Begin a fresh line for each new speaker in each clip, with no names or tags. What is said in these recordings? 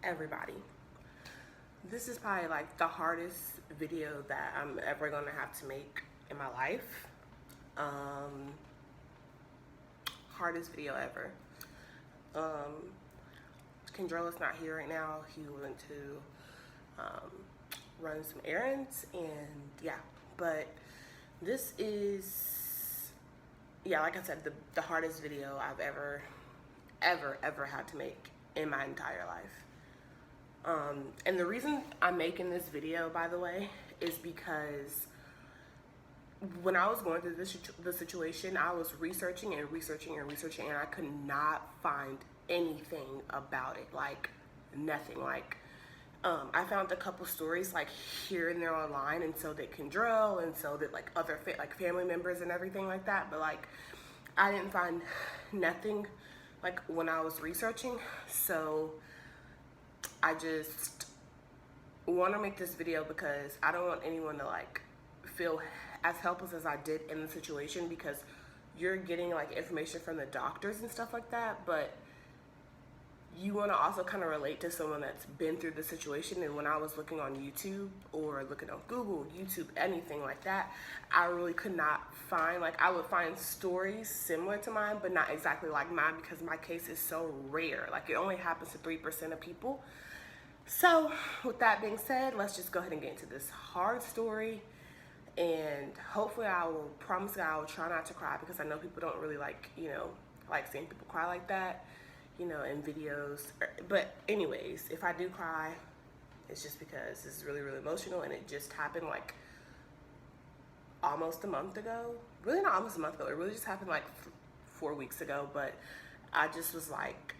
everybody. This is probably like the hardest video that I'm ever gonna have to make in my life. Hardest video ever. Kendrell's not here right now. He went to run some errands, and yeah, but this is, yeah, like I said, the hardest video I've ever had to make in my entire life. And the reason I'm making this video, by the way, is because when I was going through the situation, I was researching, and I could not find anything about it, like nothing. Like I found a couple stories like here and there online, and so did Kendrell, and so did like other family members and everything like that, but like I didn't find nothing like when I was researching. So I just want to make this video because I don't want anyone to like feel as helpless as I did in the situation, because you're getting like information from the doctors and stuff like that, but you want to also kind of relate to someone that's been through the situation. And when I was looking on YouTube or looking on Google, YouTube, anything like that, I really could not find, like I would find stories similar to mine, but not exactly like mine, because my case is so rare. Like it only happens to 3% of people. So with that being said, let's just go ahead and get into this hard story. And hopefully I will promise I will try not to cry, because I know people don't really like, like seeing people cry like that, in videos. But anyways, if I do cry, it's just because this is really emotional, and it just happened like almost a month ago. Really not almost a month ago, it really just happened like 4 weeks ago. But I just was like,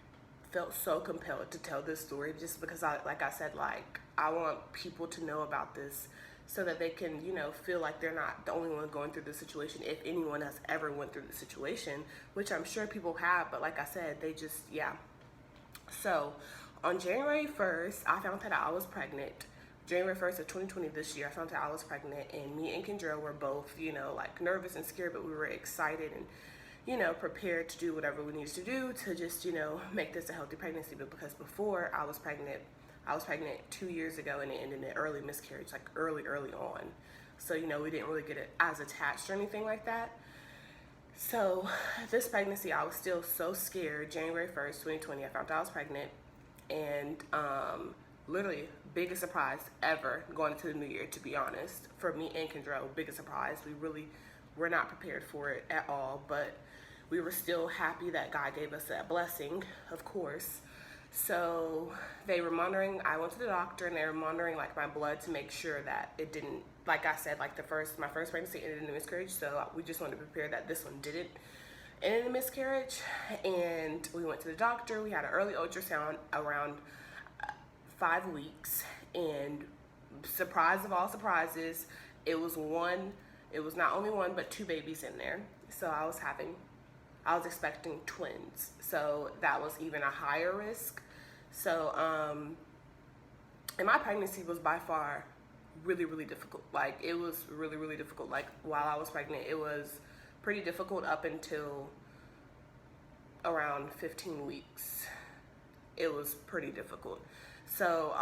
felt so compelled to tell this story, just because like I said, like I want people to know about this, so that they can, feel like they're not the only one going through this situation, if anyone has ever went through the situation, which I'm sure people have, but like I said, they just, yeah. So on January 1st, I found out I was pregnant. January 1st of 2020, this year, I found out I was pregnant, and me and Kendrell were both, like nervous and scared, but we were excited and, prepared to do whatever we needed to do to just, make this a healthy pregnancy. But because before I was pregnant 2 years ago, and it ended in early miscarriage, like early on. So, we didn't really get it as attached or anything like that. So this pregnancy, I was still so scared. January 1st, 2020, I found out I was pregnant, and literally biggest surprise ever going into the new year, to be honest, for me and Kendrell. Biggest surprise. We really were not prepared for it at all, but we were still happy that God gave us that blessing, of course. So they were monitoring, I went to the doctor, and they were monitoring like my blood to make sure that it didn't, like I said, like my first pregnancy ended in a miscarriage. So we just wanted to prepare that this one didn't end in a miscarriage. And we went to the doctor. We had an early ultrasound around 5 weeks, and surprise of all surprises, it was not only one, but 2 babies in there. So I was expecting twins. So that was even a higher risk. So, and my pregnancy was by far really difficult. Like it was really difficult. Like while I was pregnant, it was pretty difficult up until around 15 weeks. It was pretty difficult. So,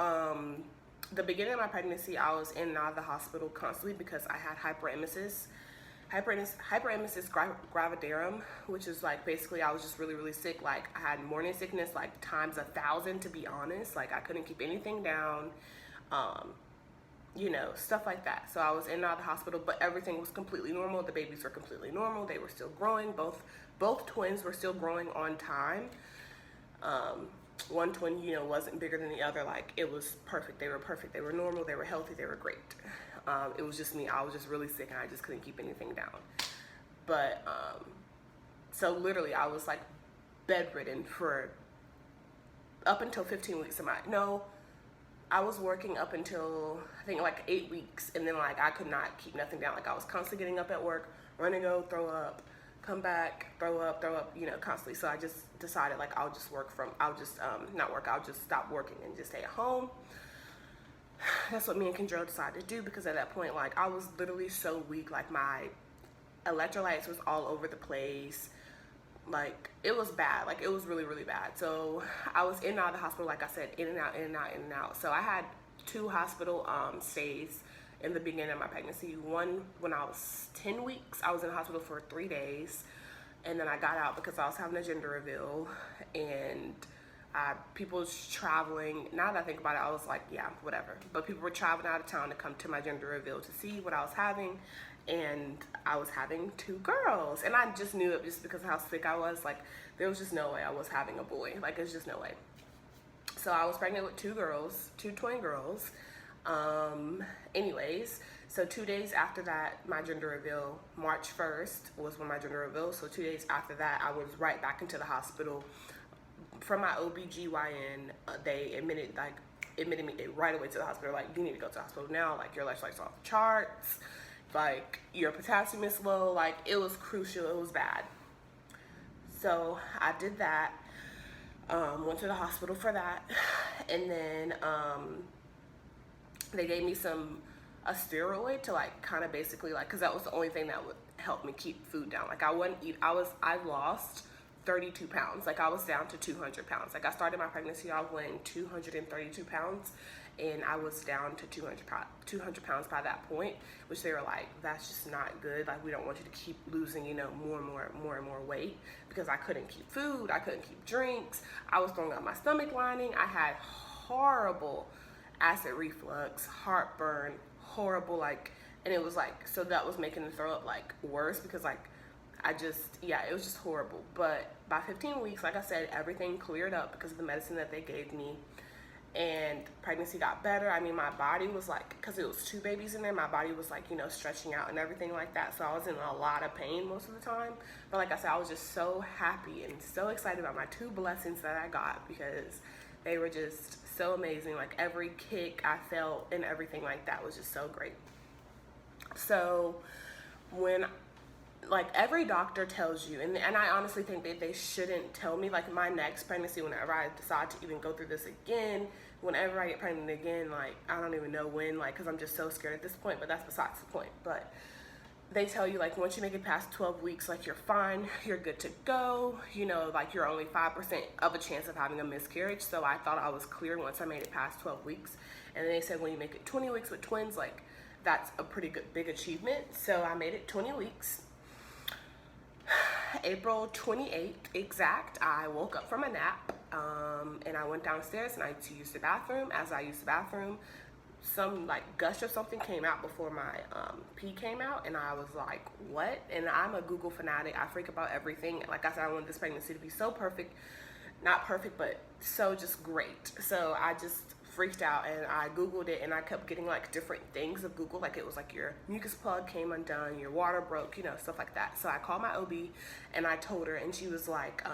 the beginning of my pregnancy, I was in and out of the hospital constantly because I had hyperemesis gravidarum, which is like basically I was just really sick. Like I had morning sickness like times 1,000, to be honest. Like I couldn't keep anything down, stuff like that. So I was in and out of the hospital, but everything was completely normal. The babies were completely normal. They were still growing. Both twins were still growing on time. One twin, wasn't bigger than the other. Like it was perfect. They were normal. They were healthy. They were great. It was just me. I was just really sick, and I just couldn't keep anything down. But so literally I was like bedridden for up until 15 weeks of I was working up until I think like 8 weeks, and then like I could not keep nothing down. Like I was constantly getting up at work, running, go, throw up, come back, throw up, constantly. So I just decided like I'll just stop working and just stay at home. That's what me and Kendrell decided to do, because at that point, like I was literally so weak. Like my electrolytes was all over the place. Like, it was bad. Like, it was really, really bad. So I was in and out of the hospital, like I said, in and out, in and out, in and out. So I had 2 hospital stays in the beginning of my pregnancy. One when I was 10 weeks, I was in the hospital for 3 days, and then I got out because I was having a gender reveal, and people was traveling. Now that I think about it, I was like, yeah, whatever. But people were traveling out of town to come to my gender reveal to see what I was having, and I was having 2 girls, and I just knew it just because of how sick I was. Like, there was just no way I was having a boy. Like, it's just no way. So I was pregnant with 2 girls, 2 twin girls. Anyways, so 2 days after that, my gender reveal, March 1st was when my gender reveal. So 2 days after that, I was right back into the hospital. From my OBGYN, they admitted me right away to the hospital. Like, you need to go to the hospital now. Like, your electrolytes off the charts. Like, your potassium is low. Like, it was crucial. It was bad. So I did that. Went to the hospital for that, and then they gave me a steroid to, like, kind of basically, like, because that was the only thing that would help me keep food down. Like, I wouldn't eat. I lost 32 pounds. Like, I was down to 200 pounds. Like, I started my pregnancy, I was weighing 232 pounds, and I was down to 200 pounds by that point, which they were like, that's just not good. Like, we don't want you to keep losing, you know, more and more weight, because I couldn't keep food, I couldn't keep drinks, I was throwing up my stomach lining, I had horrible acid reflux, heartburn, horrible, like, and it was like, so that was making the throw up, like, worse, because, like, it was just horrible. But by 15 weeks, like I said, everything cleared up because of the medicine that they gave me, and pregnancy got better. I mean, my body was like, because it was 2 babies in there, my body was like, you know, stretching out and everything like that. So I was in a lot of pain most of the time. But like I said, I was just so happy and so excited about my 2 blessings that I got, because they were just so amazing. Like, every kick I felt and everything like that was just so great. So when, like, every doctor tells you, and I honestly think that they shouldn't tell me, like, my next pregnancy, whenever I decide to even go through this again, whenever I get pregnant again, like, I don't even know when, like, because I'm just so scared at this point, but that's besides the point. But they tell you, like, once you make it past 12 weeks, like, you're fine, you're good to go, you know, like, you're only 5% of a chance of having a miscarriage. So I thought I was clear once I made it past 12 weeks. And then they said when you make it 20 weeks with twins, like, that's a pretty good big achievement. So I made it 20 weeks. April 28th exact, I woke up from a nap, and I went downstairs and I used the bathroom. As I used the bathroom, some, like, gush of something came out before my pee came out, and I was like, what? And I'm a Google fanatic. I freak about everything. Like I said, I want this pregnancy to be so perfect, not perfect, but so just great. So I just freaked out, and I Googled it, and I kept getting, like, different things of Google. Like, it was like your mucus plug came undone, your water broke, you know, stuff like that. So I called my OB and I told her, and she was like,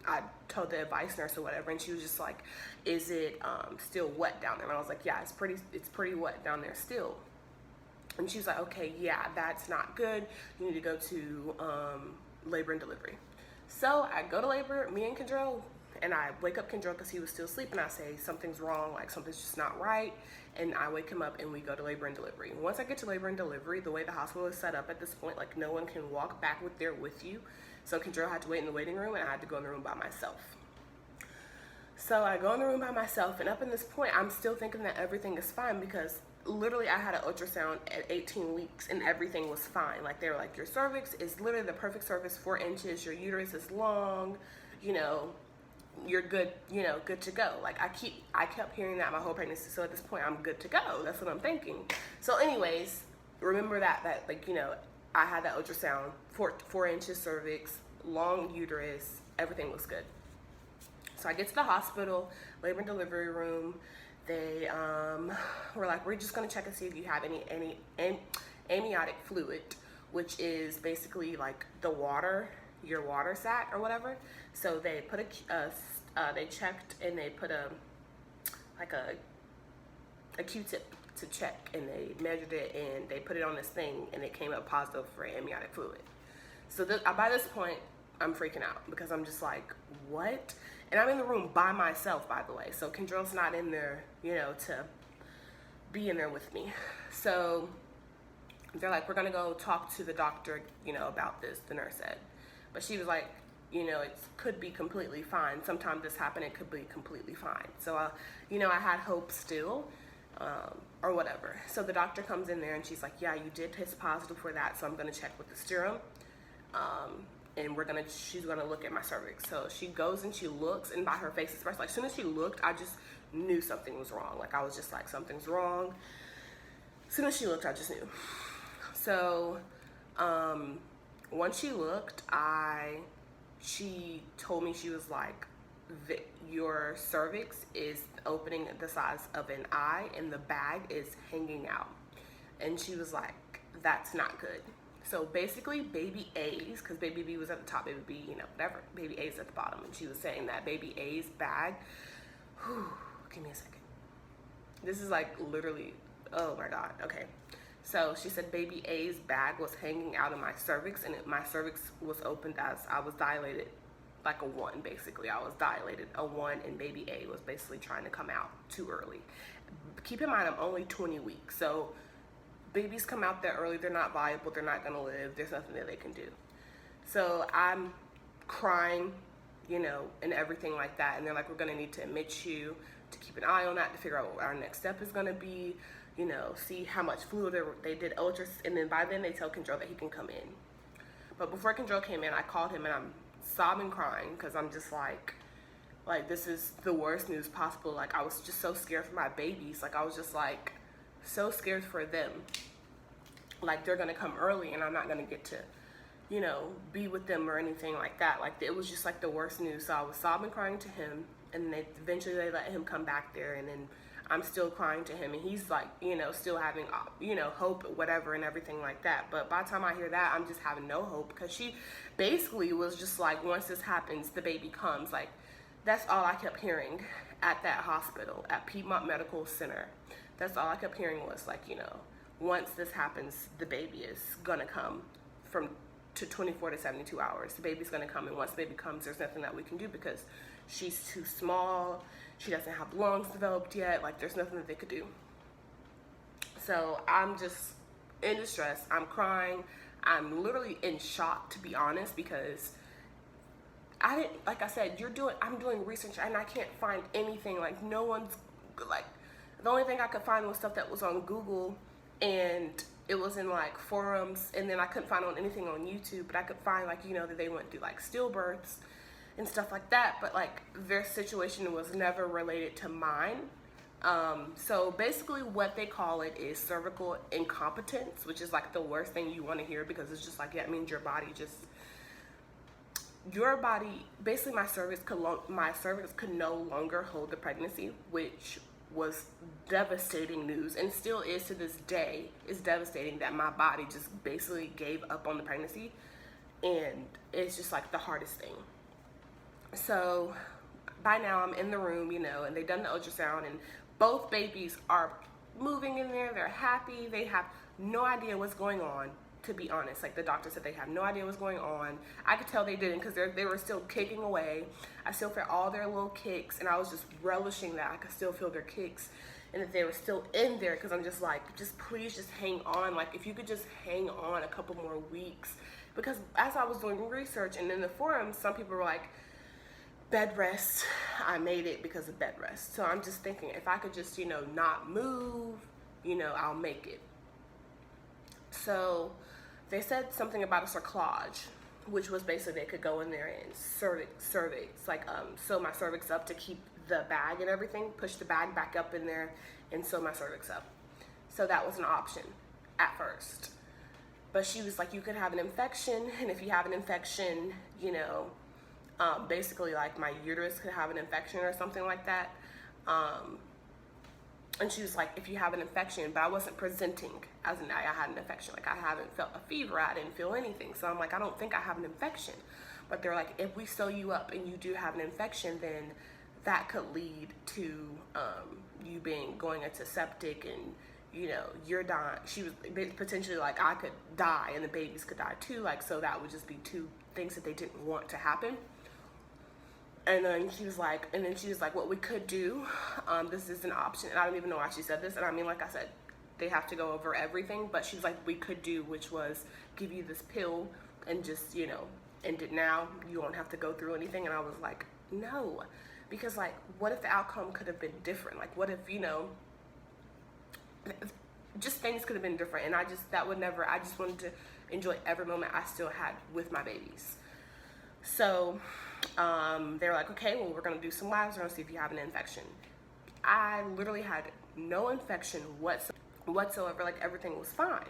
I told the advice nurse or whatever, and she was just like, is it still wet down there? And I was like, yeah, it's pretty wet down there still. And she was like, okay, yeah, that's not good. You need to go to labor and delivery. So I go to labor, me and Kendra, and I wake up Kendra because he was still asleep, and I say, something's wrong, like, something's just not right. And I wake him up and we go to labor and delivery. Once I get to labor and delivery, the way the hospital is set up at this point, like, no one can walk back there with you. So Kendra had to wait in the waiting room, and I had to go in the room by myself. So I go in the room by myself, and up in this point, I'm still thinking that everything is fine, because literally I had an ultrasound at 18 weeks and everything was fine. Like, they were like, your cervix is literally the perfect cervix, 4 inches, your uterus is long, you know, you're good, you know, good to go. Like, I kept hearing that my whole pregnancy. So at this point, I'm good to go. That's what I'm thinking. So anyways, remember that like, you know, I had that ultrasound, 4 inches cervix, long uterus, everything looks good. So I get to the hospital, labor and delivery room. They were like, we're just gonna check and see if you have any amniotic fluid, which is basically like the water, your water sac or whatever. So they put they checked, and they put a Q-tip to check, and they measured it, and they put it on this thing, and it came up positive for amniotic fluid. So by this point, I'm freaking out, because I'm just like, what? And I'm in the room by myself, by the way. So Kendra's not in there, you know, to be in there with me. So they're like, we're gonna go talk to the doctor, you know, about this, the nurse said. But she was like, you know, it could be completely fine. Sometimes this happen, it could be completely fine. So, you know, I had hope still, or whatever. So the doctor comes in there and she's like, yeah, you did test positive for that, so I'm gonna check with the serum. And she's gonna look at my cervix. So she goes and she looks, and by her face expression, like as soon as she looked, I just knew something was wrong. Like I was just like, something's wrong. As soon as she looked, I just knew. So, once she looked, she told me, she was like, your cervix is opening the size of an eye and the bag is hanging out. And she was like, that's not good. So basically baby A's, because baby B was at the top, baby B, you know, whatever, baby A's at the bottom. And she was saying that baby A's bag, give me a second. This is like literally, oh my God, okay. So she said baby A's bag was hanging out of my cervix, and my cervix was opened as I was dilated, like a 1 basically. I was dilated, a 1, and baby A was basically trying to come out too early. Keep in mind, I'm only 20 weeks, so babies come out that early, they're not viable, they're not gonna live, there's nothing that they can do. So I'm crying, you know, and everything like that, and they're like, we're gonna need to admit you to keep an eye on that, to figure out what our next step is gonna be, you know, see how much fluid they did ultras, and then by then they tell Kendrell that he can come in. But before Kendrell came in, I called him and I'm sobbing, crying, because I'm just like this is the worst news possible. Like I was just so scared for my babies. Like I was just like so scared for them. Like they're gonna come early and I'm not gonna get to, you know, be with them or anything like that. Like it was just like the worst news. So I was sobbing, crying to him, and eventually they let him come back there, and then I'm still crying to him, and he's like, you know, still having, you know, hope, whatever, and everything like that. But by the time I hear that, I'm just having no hope, because she basically was just like, once this happens, the baby comes. Like that's all I kept hearing at that hospital, at Piedmont Medical Center. That's all I kept hearing was like, you know, once this happens, the baby is gonna come to 24 to 72 hours. The baby's gonna come, and once the baby comes, there's nothing that we can do because she's too small. She doesn't have lungs developed yet. Like there's nothing that they could do. So I'm just in distress. I'm crying. I'm literally in shock, to be honest, because I didn't, like I said, I'm doing research and I can't find anything. Like no one's, like the only thing I could find was stuff that was on Google, and it was in like forums, and then I couldn't find anything on YouTube, but I could find like, you know, that they went through like stillbirths and stuff like that, but like their situation was never related to mine. So basically what they call it is cervical incompetence, which is like the worst thing you want to hear, because it's just like, yeah, it means your body, basically my cervix could no longer hold the pregnancy, which was devastating news, and still is to this day. Is devastating that my body just basically gave up on the pregnancy, and it's just like the hardest thing. So by now I'm in the room, you know, and they've done the ultrasound, and both babies are moving in there. They're happy. They have no idea what's going on, to be honest. Like the doctor said, they have no idea what's going on. I could tell they didn't, because they were still kicking away. I still felt all their little kicks, and I was just relishing that. I could still feel their kicks, and that they were still in there, because I'm just like, just please just hang on. Like if you could just hang on a couple more weeks. Because as I was doing research and in the forums, some people were like, bed rest, I made it because of bed rest. So I'm just thinking, if I could just, you know, not move, you know, I'll make it. So they said something about a cerclage, which was basically they could go in there and cervix, like sew my cervix up to keep the bag and everything, push the bag back up in there and sew my cervix up. So that was an option at first. But she was like, you could have an infection, and if you have an infection, you know, basically like my uterus could have an infection or something like that. And she was like, if you have an infection, but I wasn't presenting as I had an infection. Like I haven't felt a fever, I didn't feel anything. So I'm like, I don't think I have an infection. But they're like, if we sew you up and you do have an infection, then that could lead to you going into septic, and you know, you're dying. She was potentially like, I could die and the babies could die too. Like, so that would just be two things that they didn't want to happen. And then she was like, what we could do, this is an option. And I don't even know why she said this. And I mean, like I said, they have to go over everything. But she's like, we could do, which was give you this pill and just, you know, end it now. You won't have to go through anything. And I was like, no, because like, what if the outcome could have been different? Like, what if, you know, just things could have been different. And I just wanted to enjoy every moment I still had with my babies. So they were like, okay, well, we're gonna do some labs, we're gonna see if you have an infection. I literally had no infection whatsoever, like everything was fine.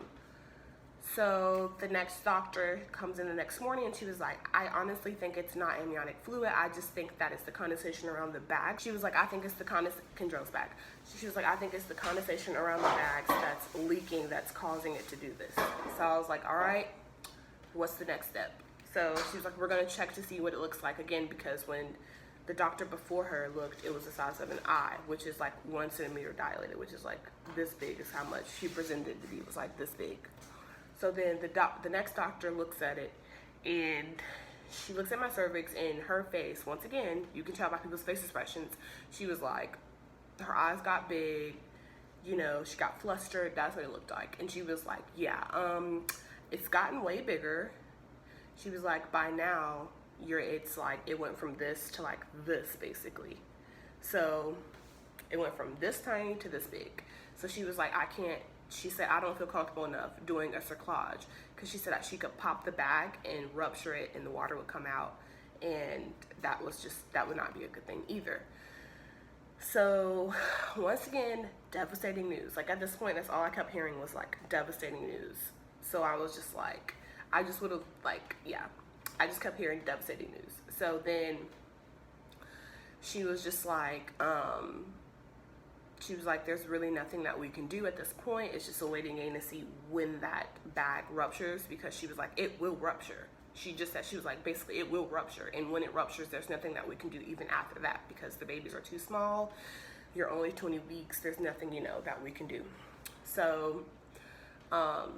So the next doctor comes in the next morning and she was like, I honestly think it's not amniotic fluid. I just think that it's the condensation around the bag. She was like, I think it's the Kendrell's bag. She was like, I think it's the condensation around the bags that's leaking that's causing it to do this. So I was like, all right, what's the next step? So she was like, we're gonna check to see what it looks like again, because when the doctor before her looked, it was the size of an eye, which is like 1 centimeter dilated, which is like this big is how much she presented to be. It was like this big. So then the next doctor looks at it, and she looks at my cervix, and her face, once again, you can tell by people's face expressions, she was like, her eyes got big, you know, she got flustered, that's what it looked like. And she was like, yeah, it's gotten way bigger. She was like, by now, it's like, it went from this to like this, basically. So it went from this tiny to this big. So she was like, she said, I don't feel comfortable enough doing a cerclage, because she said that she could pop the bag and rupture it and the water would come out, and that would not be a good thing either. So once again, devastating news. Like at this point, that's all I kept hearing was like devastating news. So I was just like, I just kept hearing devastating news. So then she was just like, she was like, there's really nothing that we can do at this point. It's just a waiting game to see when that bag ruptures, because she was like, it will rupture. She just said, she was like, basically, it will rupture. And when it ruptures, there's nothing that we can do even after that, because the babies are too small. You're only 20 weeks. There's nothing, you know, that we can do. So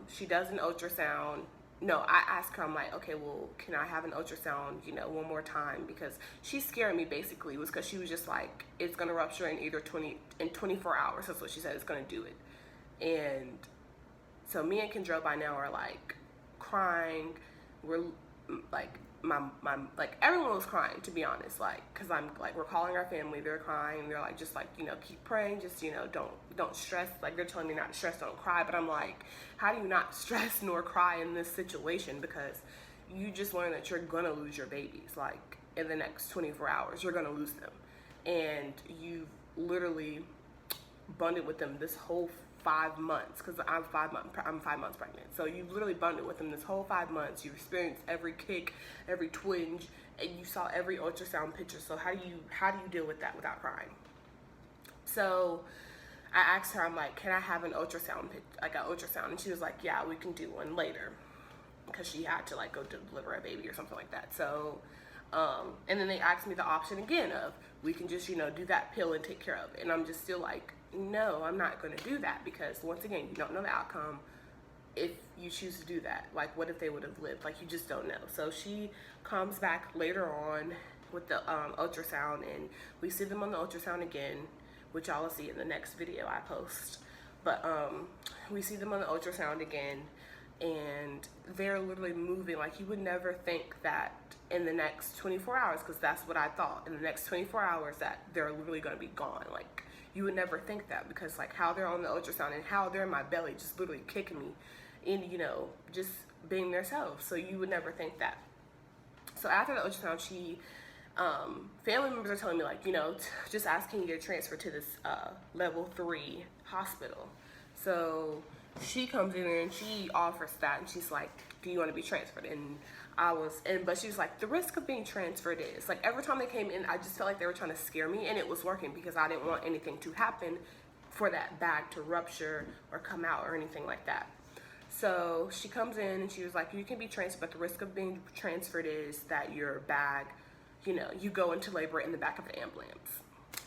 she does an ultrasound. No, I asked her, I'm like, okay, well, can I have an ultrasound, you know, one more time? Because she scared me, basically. It was because she was just like, it's going to rupture in either 24 hours. That's what she said, it's going to do it. And so me and Kendrell by now are like crying. We're like, like everyone was crying, to be honest, like, because I'm like, we're calling our family, they're crying, they're like, just like, you know, keep praying, just, you know, don't stress, like they're telling me not to stress, don't cry. But I'm like, how do you not stress nor cry in this situation? Because you just learn that you're gonna lose your babies, like in the next 24 hours, you're gonna lose them, and you've literally bonded with them this whole 5 months, because I'm 5 months pregnant. So you've literally bonded with them this whole 5 months. You've experienced every kick, every twinge, and you saw every ultrasound picture. So how do you deal with that without crying? So I asked her, I'm like, can I have an ultrasound, and she was like, yeah, we can do one later, because she had to like go deliver a baby or something like that. So and then they asked me the option again of, we can just, you know, do that pill and take care of it. And I'm just still like, no, I'm not going to do that, because once again, you don't know the outcome if you choose to do that. Like, what if they would have lived? Like, you just don't know. So she comes back later on with the ultrasound, and we see them on the ultrasound again, which y'all will see in the next video I post. But we see them on the ultrasound again, and they're literally moving. Like, you would never think that in the next 24 hours, because that's what I thought, in the next 24 hours that they're literally going to be gone. Like, you would never think that, because like how they're on the ultrasound and how they're in my belly just literally kicking me and, you know, just being themselves. So you would never think that. So after the ultrasound, she family members are telling me, like, you know, just ask, can you get transferred to this level 3 hospital? So she comes in there and she offers that, and she's like, do you want to be transferred? And but she was like, the risk of being transferred is, like, every time they came in, I just felt like they were trying to scare me, and it was working, because I didn't want anything to happen for that bag to rupture or come out or anything like that. So she comes in and she was like, you can be transferred, but the risk of being transferred is that your bag, you know, you go into labor in the back of the ambulance.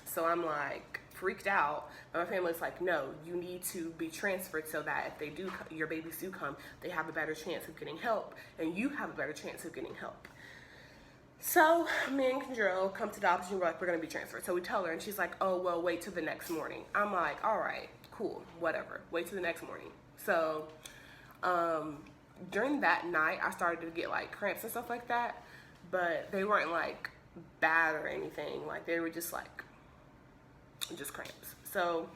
So I'm like freaked out. My family's like, no, you need to be transferred so that if your babies do come, they have a better chance of getting help, and you have a better chance of getting help. So me and Kendrell come to the office, and we're like, we're gonna be transferred. So we tell her, and she's like, oh, well, wait till the next morning. I'm like, all right, cool, whatever, wait till the next morning. So during that night, I started to get like cramps and stuff like that, but they weren't like bad or anything. Like they were just like, just cramps. So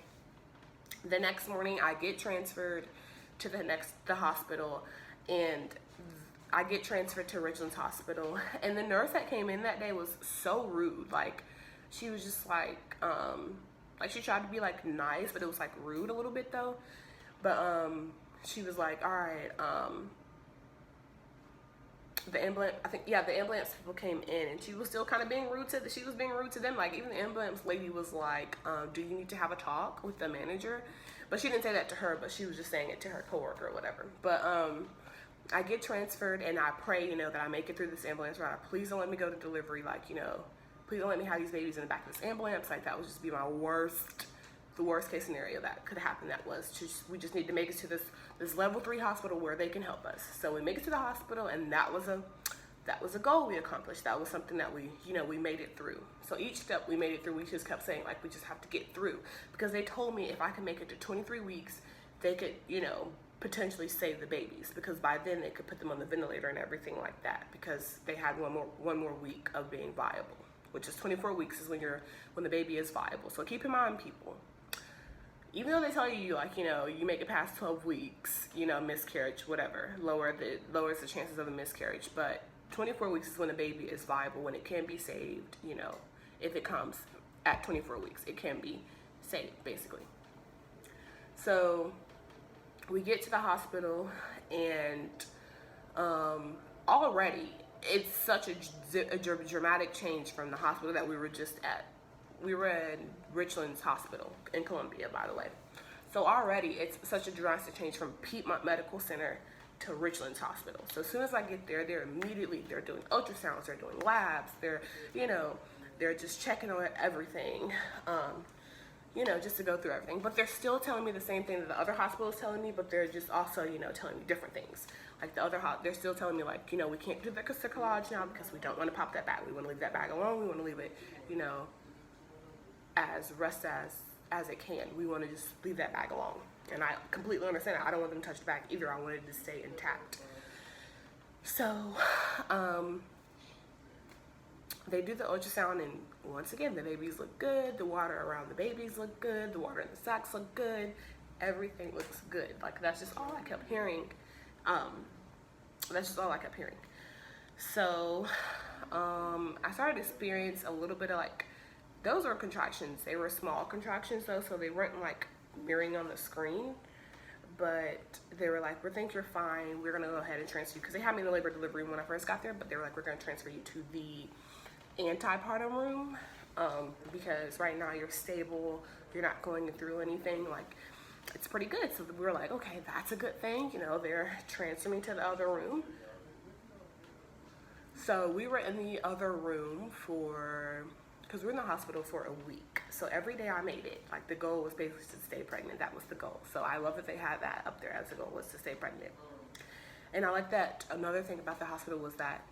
the next morning I get transferred to the hospital, and I get transferred to Richlands Hospital, and the nurse that came in that day was so rude. Like she was just like she tried to be like nice, but it was like rude a little bit though. But she was like, all right, the ambulance, I think, yeah, the ambulance people came in, and she was still kind of being rude to she was being rude to them. Like even the ambulance lady was like, do you need to have a talk with the manager? But she didn't say that to her, but she was just saying it to her coworker or whatever. But I get transferred, and I pray, you know, that I make it through this ambulance ride. Please don't let me go to delivery. Like, you know, please don't let me have these babies in the back of this ambulance. Like that would just be my the worst case scenario that could happen. That was just, we just need to make it to this level 3 hospital where they can help us. So we make it to the hospital, and that was a goal we accomplished. That was something that we, you know, we made it through. So each step we made it through, we just kept saying like, we just have to get through, because they told me if I could make it to 23 weeks, they could, you know, potentially save the babies, because by then they could put them on the ventilator and everything like that, because they had one more week of being viable, which is 24 weeks is when the baby is viable. So keep in mind, people, even though they tell you, like, you know, you make it past 12 weeks, you know, miscarriage, whatever, lowers the chances of a miscarriage, but 24 weeks is when the baby is viable, when it can be saved, you know, if it comes at 24 weeks, it can be saved, basically. So we get to the hospital, and already it's such a dramatic change from the hospital that we were just at. We were in Richlands Hospital in Columbia, by the way. So already it's such a drastic change from Piedmont Medical Center to Richlands Hospital. So as soon as I get there, they're doing ultrasounds, they're doing labs, they're just checking on everything, you know, just to go through everything. But they're still telling me the same thing that the other hospital is telling me, but they're just also, you know, telling me different things. Like they're still telling me, like, you know, we can't do the cerclage now because we don't want to pop that bag. We want to leave that bag alone. We want to leave it, you know, as it can. We want to just leave that bag alone. And I completely understand that. I don't want them to touch the bag either. I want it to stay intact. So they do the ultrasound, and once again, the babies look good. The water around the babies look good. The water in the sacks look good. Everything looks good. Like that's just all I kept hearing. So I started to experience a little bit of like, those were contractions. They were small contractions though, so they weren't like mirroring on the screen, but they were like, we think you're fine. We're gonna go ahead and transfer you, because they had me in the labor delivery when I first got there, but they were like, we're gonna transfer you to the antepartum room, because right now you're stable. You're not going through anything. Like, it's pretty good. So we were like, okay, that's a good thing. You know, they're transferring me to the other room. So we were in the other room because we were in the hospital for a week. So every day I made it. Like the goal was basically to stay pregnant. That was the goal. So I love that they had that up there as a goal, was to stay pregnant. And I like that. Another thing about the hospital was that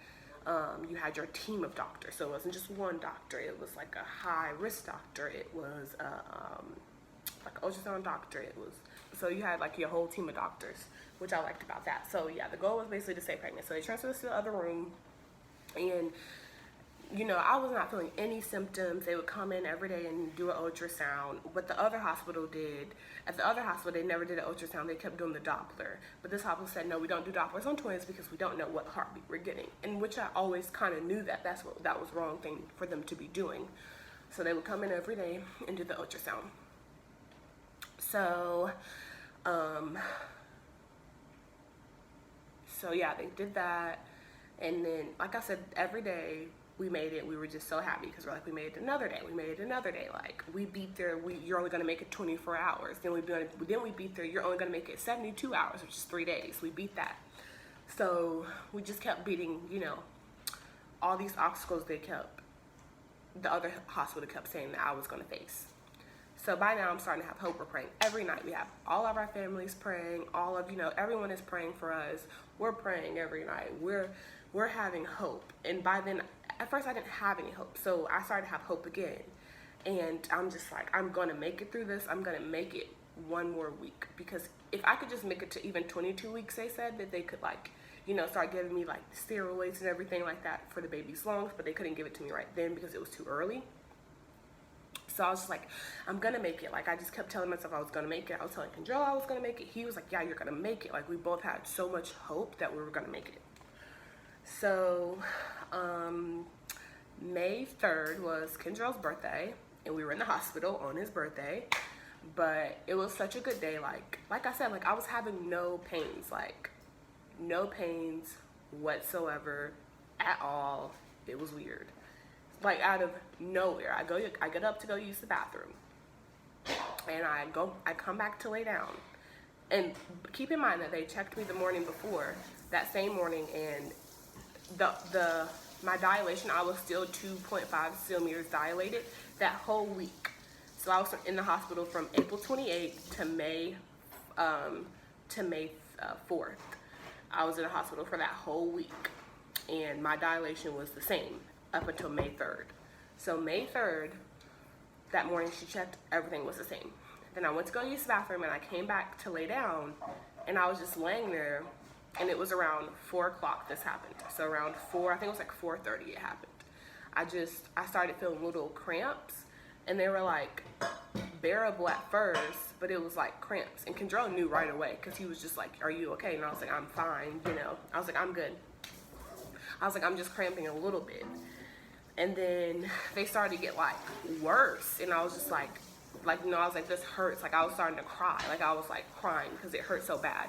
you had your team of doctors. So it wasn't just one doctor. It was like a high risk doctor. It was like an ultrasound doctor. So you had like your whole team of doctors, which I liked about that. So yeah, the goal was basically to stay pregnant. So they transferred us to the other room, and you know, I was not feeling any symptoms. They would come in every day and do an ultrasound. What the other hospital did, at the other hospital, they never did an ultrasound. They kept doing the Doppler. But this hospital said, no, we don't do Dopplers on twins because we don't know what heartbeat we're getting. And which I always kind of knew that that was the wrong thing for them to be doing. So they would come in every day and do the ultrasound. So, yeah, they did that. And then, like I said, every day, we made it. We were just so happy because we're like, we made it another day. We made it another day. Like we beat their, you're only gonna make it 24 hours. Then we beat their, you're only gonna make it 72 hours, which is 3 days. We beat that. So we just kept beating, you know, all these obstacles the other hospital kept saying that I was gonna face. So by now I'm starting to have hope. We're praying every night. We have all of our families praying. All of, you know, everyone is praying for us. We're praying every night. We're having hope. And by then, at first I didn't have any hope. So I started to have hope again. And I'm just like, I'm going to make it through this. I'm going to make it one more week, because if I could just make it to even 22 weeks, they said that they could like, you know, start giving me like steroids and everything like that for the baby's lungs, but they couldn't give it to me right then because it was too early. So I was just like, I'm gonna make it. Like, I just kept telling myself I was gonna make it. I was telling Kendra I was gonna make it. He was like, yeah, you're gonna make it. Like, we both had so much hope that we were gonna make it. So May 3rd was Kendra's birthday, and we were in the hospital on his birthday. But it was such a good day. Like I said, like, I was having no pains, like no pains whatsoever at all. It was weird. Like, out of nowhere, I get up to go use the bathroom, and I come back to lay down. And keep in mind that they checked me the morning before, that same morning, and my dilation, I was still 2.5 centimeters dilated that whole week. So I was in the hospital from April 28th to May 4th. I was in the hospital for that whole week, and my dilation was the same up until May 3rd. So May 3rd, that morning she checked, everything was the same. Then I went to go use the bathroom, and I came back to lay down, and I was just laying there, and it was around 4 o'clock this happened. So around 4, I think it was like 4:30 it happened. I started feeling little cramps, and they were like bearable at first, but it was like cramps. And Kendra knew right away, because he was just like, are you okay? And I was like, I'm fine, you know. I was like, I'm good. I was like, I'm just cramping a little bit. And then they started to get like worse, and I was just like, you know, I was like, this hurts. Like, I was starting to cry. Like, I was like crying because it hurt so bad.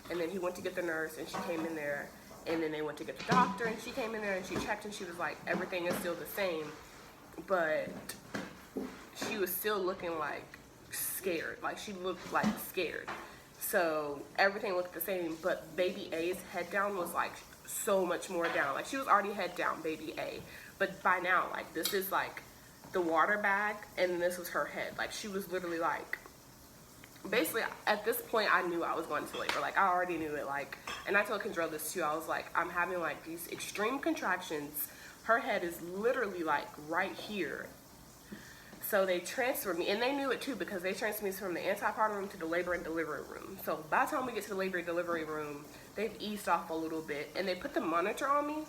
And then he went to get the nurse, and she came in there, and then they went to get the doctor, and she came in there, and she checked, and she was like, everything is still the same, but she was still looking like scared. Like, she looked like scared. So everything looked the same, but baby A's head down was like so much more down. Like, she was already head down, baby A, but by now, like, this is like the water bag, and this was her head. Like, she was literally like, basically at this point I knew I was going to labor. Like, I already knew it. Like, and I told Kendra this too. I was like, I'm having like these extreme contractions. Her head is literally like right here. So they transferred me, and they knew it too, because they transferred me from the antepartum room to the labor and delivery room. So by the time we get to the labor and delivery room, they've eased off a little bit, and they put the monitor on me.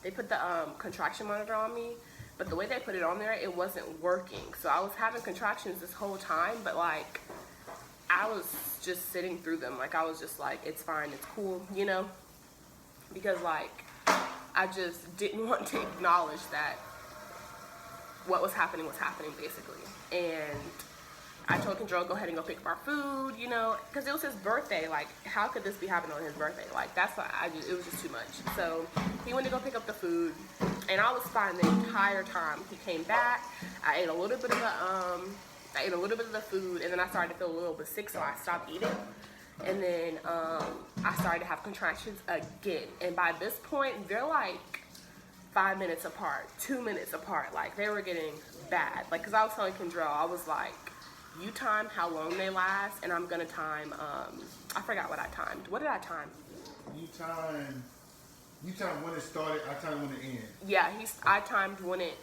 They put the contraction monitor on me, but the way they put it on there, it wasn't working. So I was having contractions this whole time, but like, I was just sitting through them. Like, I was just like, it's fine, it's cool, you know? Because like, I just didn't want to acknowledge that what was happening basically. And I told Kendra, go ahead and go pick up our food, you know, because it was his birthday. Like, how could this be happening on his birthday? Like, that's why it was just too much. So he went to go pick up the food, and I was fine the entire time. He came back. I ate a little bit of the food, and then I started to feel a little bit sick, so I stopped eating. And then I started to have contractions again. And by this point, they're like 5 minutes apart, 2 minutes apart. Like, they were getting bad. Like, because I was telling Kendra, I was like, you time how long they last, and I'm gonna time, I forgot what I timed. What did I time?
You time when it started, I timed when it ended.
Yeah, I timed when it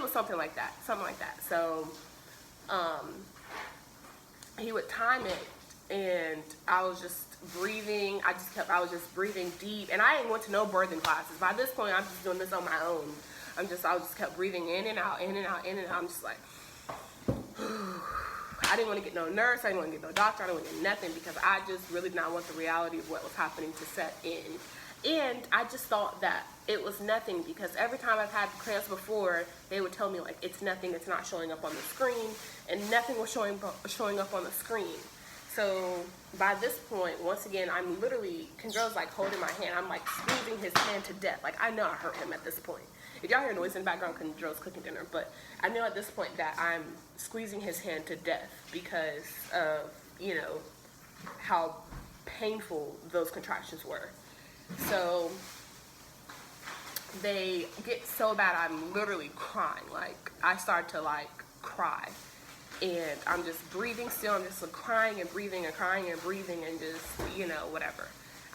was something like that. So, he would time it, and I was just breathing. I was just breathing deep, and I didn't went to no birthing classes. By this point, I'm just doing this on my own. I just kept breathing in and out, in and out, in and out. I'm just like, I didn't want to get no nurse. I didn't want to get no doctor. I didn't want to get nothing, because I just really did not want the reality of what was happening to set in. And I just thought that it was nothing, because every time I've had cramps before, they would tell me like, it's nothing, it's not showing up on the screen, and nothing was showing up on the screen. So by this point, once again, I'm literally, Kendra's like holding my hand. I'm like squeezing his hand to death. Like, I know I hurt him at this point. If y'all hear noise in the background, Kendra's cooking dinner, but I know at this point that I'm squeezing his hand to death because of, you know, how painful those contractions were. So they get so bad, I'm literally crying. Like, I start to like cry, and I'm just breathing still. I'm just like crying and breathing and crying and breathing, and just, you know, whatever.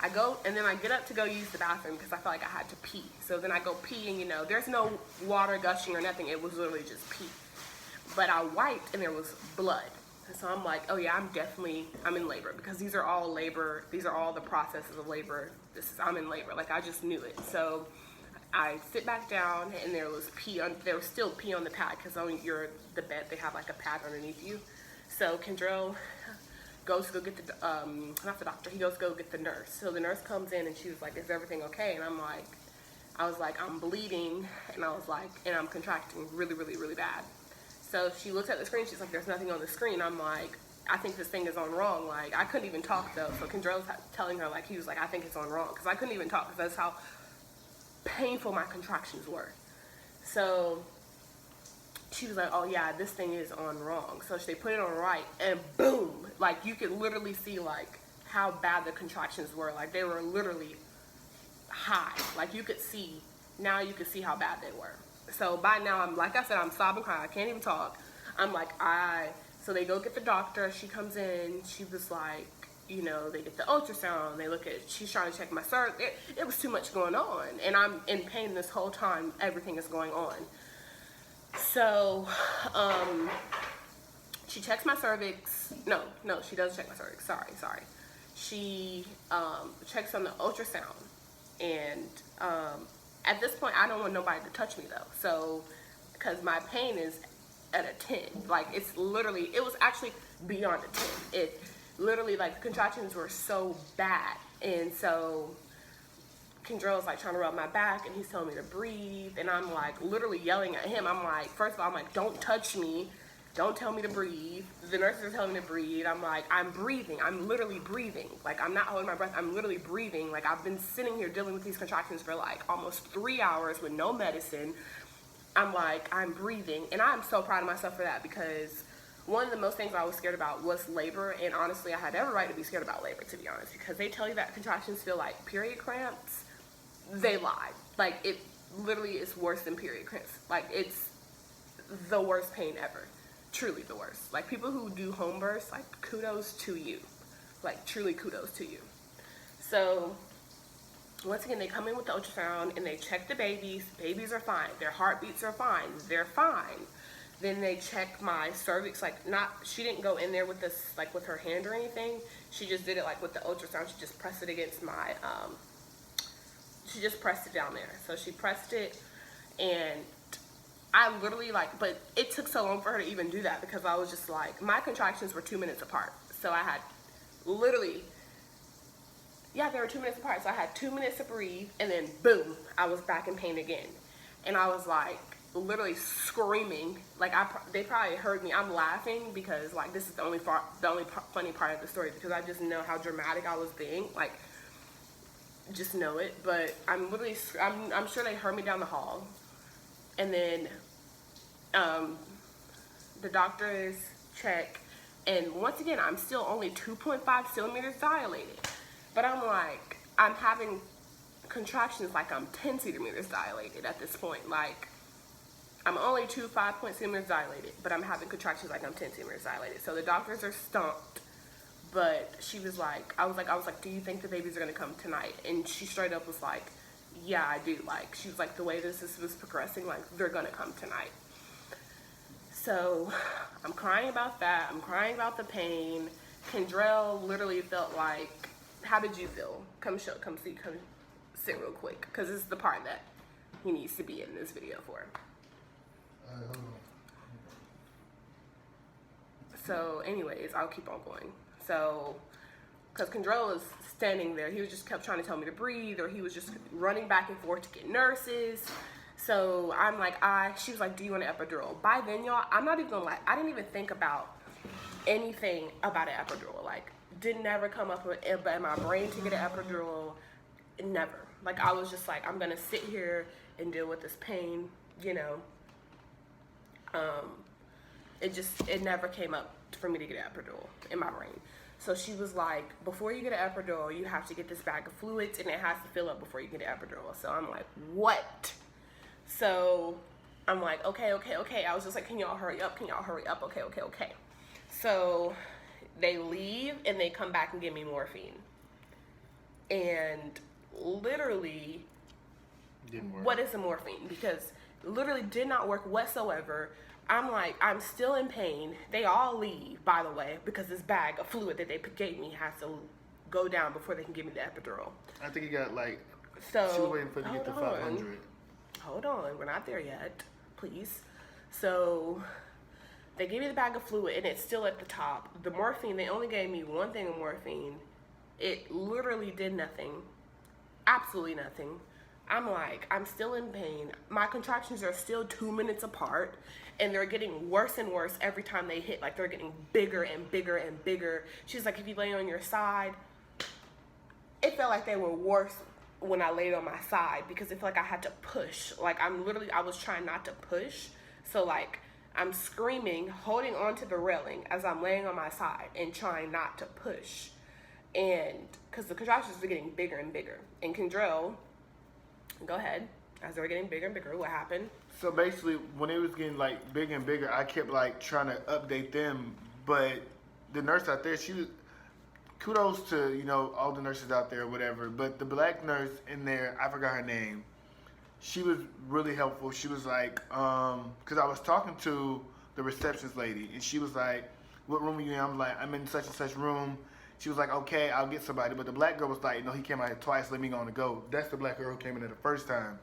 I go, and then I get up to go use the bathroom because I felt like I had to pee. So then I go pee, and you know, there's no water gushing or nothing. It was literally just pee. But I wiped, and there was blood. So I'm like, oh yeah, I'm in labor, because these are all the processes of labor. I'm in labor. Like, I just knew it. So I sit back down, and there was still pee on the pad, because on the bed, they have like a pad underneath you. So Kendrell goes to go get not the doctor, he goes to go get the nurse. So the nurse comes in, and she was like, is everything okay? And I was like, I'm bleeding, and and I'm contracting really, really, really bad. So she looks at the screen, she's like, there's nothing on the screen. I'm like, I think this thing is on wrong. Like, I couldn't even talk though. So Kendrell's telling her, like, he was like, I think it's on wrong, because I couldn't even talk, because that's how painful my contractions were. So she was like, oh yeah, this thing is on wrong. So they put it on right, and boom, like, you could literally see like how bad the contractions were. Like, they were literally high. Like, you could see how bad they were. So by now, I'm sobbing, crying. I can't even talk. So they go get the doctor. She comes in. She was like, they get the ultrasound. They look at, she's trying to check my cervix. It was too much going on. And I'm in pain this whole time. Everything is going on. So, she checks my cervix. No, she doesn't check my cervix. Sorry. She, checks on the ultrasound. And, at this point, I don't want nobody to touch me though. So, because my pain is at a 10. Like, it was actually beyond a 10. It literally, like, the contractions were so bad. And so Kendrell's like trying to rub my back, and he's telling me to breathe. And I'm like literally yelling at him. I'm like, first of all, I'm like, don't touch me. Don't tell me to breathe. The nurses are telling me to breathe. I'm like, I'm breathing. I'm literally breathing. Like, I'm not holding my breath. I'm literally breathing. Like, I've been sitting here dealing with these contractions for like almost 3 hours with no medicine. I'm like, I'm breathing. And I'm so proud of myself for that, because one of the most things I was scared about was labor. And honestly, I had every right to be scared about labor, to be honest, because they tell you that contractions feel like period cramps. They lied. Like, it literally is worse than period cramps. Like, it's the worst pain ever. Truly the worst. Like, people who do home births, like, kudos to you. Like, truly kudos to you. So, once again, they come in with the ultrasound, and they check the babies. Babies are fine. Their heartbeats are fine. They're fine. Then they check my cervix. Like, she didn't go in there with this, like, with her hand or anything. She just did it, like, with the ultrasound. She just pressed it against my, she just pressed it down there. So she pressed it, and I literally, like, but it took so long for her to even do that, because I was just like, my contractions were 2 minutes apart. So I had literally, yeah, they were 2 minutes apart. So I had 2 minutes to breathe, and then boom, I was back in pain again. And I was like literally screaming. Like, they probably heard me. I'm laughing because, like, this is the only funny part of the story, because I just know how dramatic I was being. Like, just know it. But I'm literally, I'm sure they heard me down the hall. And then the doctors check, and once again, I'm still only 2.5 centimeters dilated. But I'm like, I'm having contractions like I'm 10 centimeters dilated at this point. Like, I'm only 5 centimeters dilated, but I'm having contractions like I'm 10 centimeters dilated. So the doctors are stumped. But she was like, I was like, do you think the babies are gonna come tonight? And she straight up was like, yeah, I do. Like, she was like, the way this was progressing, like, they're gonna come tonight. So I'm crying about that. I'm crying about the pain. Kendrell literally felt like, how did you feel? Come sit real quick, because this is the part that he needs to be in this video for.
Hold on.
So anyways, I'll keep on going. So, because Kendrell was standing there, he was just kept trying to tell me to breathe, or he was just running back and forth to get nurses. So I'm like, she was like, do you want an epidural? By then, y'all, I'm not even gonna lie, I didn't even think about anything about an epidural. Like, didn't ever come up in my brain to get an epidural. Never. Like, I was just like, I'm gonna sit here and deal with this pain, you know. It never came up for me to get an epidural in my brain. So she was like, before you get an epidural, you have to get this bag of fluids, and it has to fill up before you get an epidural. So I'm like, what? So I'm like, okay. I was just like, can y'all hurry up? Okay. So they leave, and they come back and give me morphine. And literally,
Didn't work.
what is a morphine? Because literally did not work whatsoever. I'm like, I'm still in pain. They all leave, by the way, because this bag of fluid that they gave me has to go down before they can give me the epidural.
I think he got like.
So
She was waiting for you to get to 500.
Hold on, we're not there yet, please. So they gave me the bag of fluid, and it's still at the top. The morphine, they only gave me one thing of morphine. It literally did nothing, absolutely nothing. I'm like, I'm still in pain. My contractions are still 2 minutes apart, and they're getting worse and worse every time they hit. Like, they're getting bigger and bigger and bigger. She's like, if you lay on your side, it felt like they were worse when I laid on my side, because it felt like I had to push. Like, I was trying not to push. So, like, I'm screaming, holding onto the railing as I'm laying on my side and trying not to push. And, because the contractions were getting bigger and bigger. And Kendrell, go ahead. As they were getting bigger and bigger, what happened?
So basically, when it was getting like bigger and bigger, I kept like trying to update them. But the nurse out there, she was, kudos to, you know, all the nurses out there or whatever. But the black nurse in there, I forgot her name. She was really helpful. She was like, because I was talking to the receptionist lady, and she was like, what room are you in? I'm like, I'm in such and such room. She was like, okay, I'll get somebody. But the black girl was like, no, he came out here twice. Let me go on the go. That's the black girl who came in there the first time.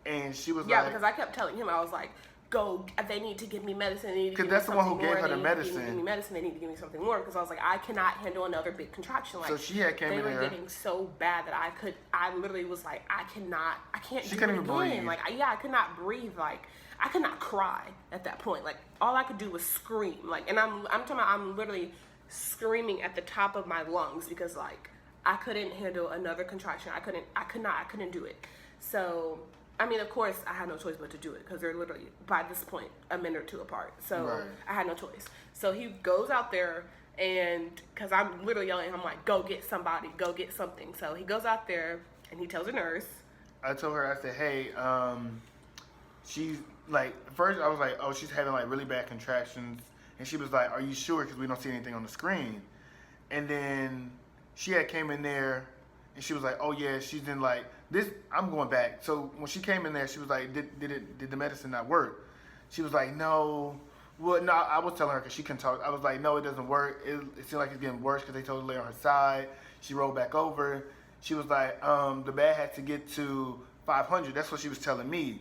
And she was like...
Yeah, because I kept telling him, I was like, go, they need to give me medicine. They need to give me
that's the one who
something
gave
more.
her the
They
medicine.
need to give me medicine. They need to give me something more. Because I was like, I cannot handle another big contraction. Like,
so she had came in there.
They were getting so bad that I literally was like, I can't
she
do
couldn't
it
even
again.
breathe.
Like, I could not breathe. Like, I could not cry at that point. Like, all I could do was scream. Like, and I'm talking about, I'm literally screaming at the top of my lungs because, like, I couldn't handle another contraction. I couldn't do it. So, I mean, of course, I had no choice but to do it because they're literally, by this point, a minute or two apart. So,
right.
I had no choice. So, he goes out there, and because I'm literally yelling, I'm like, go get somebody, go get something. So, he goes out there, and he tells a nurse.
I told her, I said, hey, she's, like, first I was like, oh, she's having, like, really bad contractions. And she was like, are you sure? Because we don't see anything on the screen. And then she had came in there, and she was like, oh, yeah, she's in, like, this, I'm going back. So when she came in there, she was like, did the medicine not work? She was like, no. Well, no, I was telling her because she couldn't talk. I was like, no, it doesn't work. It seemed like it's getting worse because they told her to lay on her side. She rolled back over. She was like, the bag had to get to 500. That's what she was telling me.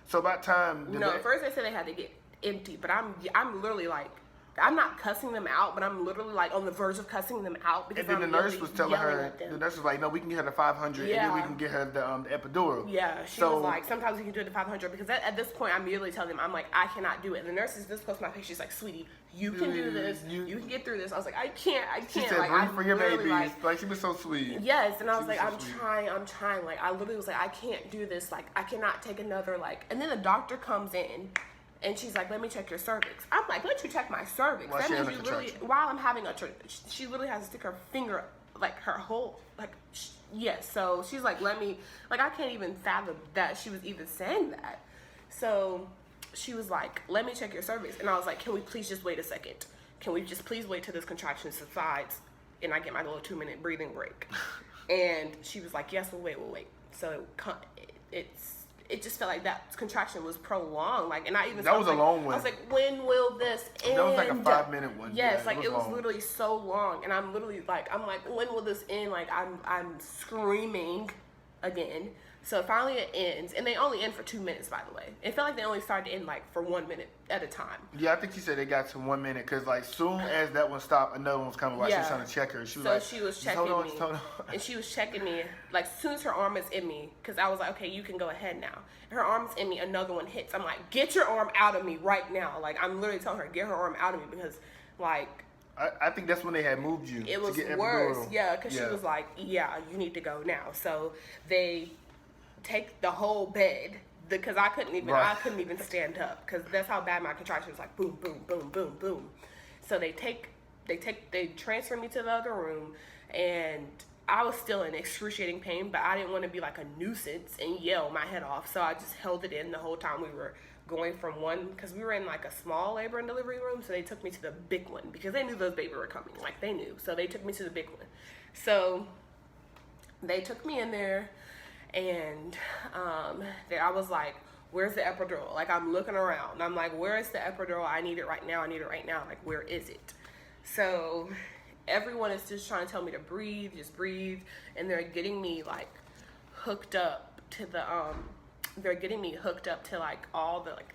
So by the time...
No, at first they said they had to get empty, but I'm literally like, I'm not cussing them out, but I'm literally like on the verge of cussing them out because
and then the nurse was telling her, the nurse was like, no, we can get her to 500 and then we can get her the epidural.
Yeah, she was like, sometimes we can do it to 500 because at this point I'm immediately telling them, I'm like, I cannot do it. And the nurse is this close to my face. She's like, sweetie, you can do this. You can get through this. I was like, I can't.
She said,
like,
breathe for your babies. Like, she was so sweet.
Yes, and I was like, I'm trying. Like, I literally was like, I can't do this. Like, I cannot take another, like, and then the doctor comes in. And she's like, let me check your cervix. I'm like, let you check my cervix.
Well,
that means you literally, while I'm having she literally has to stick her finger, like her whole, like, yes. So she's like, let me, like, I can't even fathom that she was even saying that. So she was like, let me check your cervix. And I was like, can we please just wait a second? Can we just please wait till this contraction subsides and I get my little 2-minute breathing break? And she was like, yes, we'll wait. So it just felt like that contraction was prolonged. Like, and I even
that was
like,
a long one.
I was like, when will this end?
That was like a 5-minute one.
Yes,
yeah,
like it was literally so long, and I'm literally like, when will this end? Like I'm screaming again. So finally it ends, and they only end for 2 minutes, by the way. It felt like they only started to end like for 1 minute at a time.
Yeah, I think she said they got to 1 minute because like soon as that one stopped, another one was coming while she was trying to check her. She was
she was checking me, and she was checking me. Like as soon as her arm is in me, because I was like, okay, you can go ahead now. Her arm's in me, another one hits. I'm like, get your arm out of me right now. Like I'm literally telling her, get her arm out of me because like.
I think that's when they had moved you.
It was worse, yeah, because she was like, yeah, you need to go now. So they take the whole bed because I couldn't even stand up because that's how bad my contraction was. Like boom, boom, boom, boom, boom. So they transfer me to the other room, and I was still in excruciating pain, but I didn't want to be like a nuisance and yell my head off. So I just held it in the whole time we were going from one, because we were in like a small labor and delivery room, so they took me to the big one because they knew those babies were coming. Like they knew, so they took me to the big one. So they took me in there. And I was like, where's the epidural? Like, I'm looking around. I'm like, where is the epidural? I need it right now. I need it right now. Like, where is it? So everyone is just trying to tell me to breathe, just breathe. And they're getting me, like, hooked up to the, they're getting me hooked up to, like, all the, like,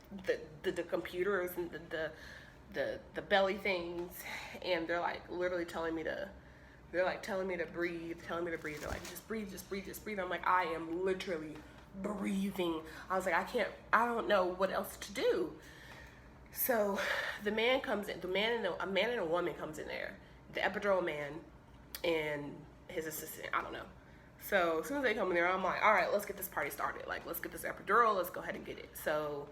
the computers and the belly things. And they're, like, literally telling me to, they're, like, telling me to breathe. They're like, just breathe, just breathe, just breathe. I'm like, I am literally breathing. I was like, I don't know what else to do. So the man comes in, a man and a woman comes in there, the epidural man and his assistant, I don't know. So as soon as they come in there, I'm like, all right, let's get this party started. Like, let's get this epidural, let's go ahead and get it. So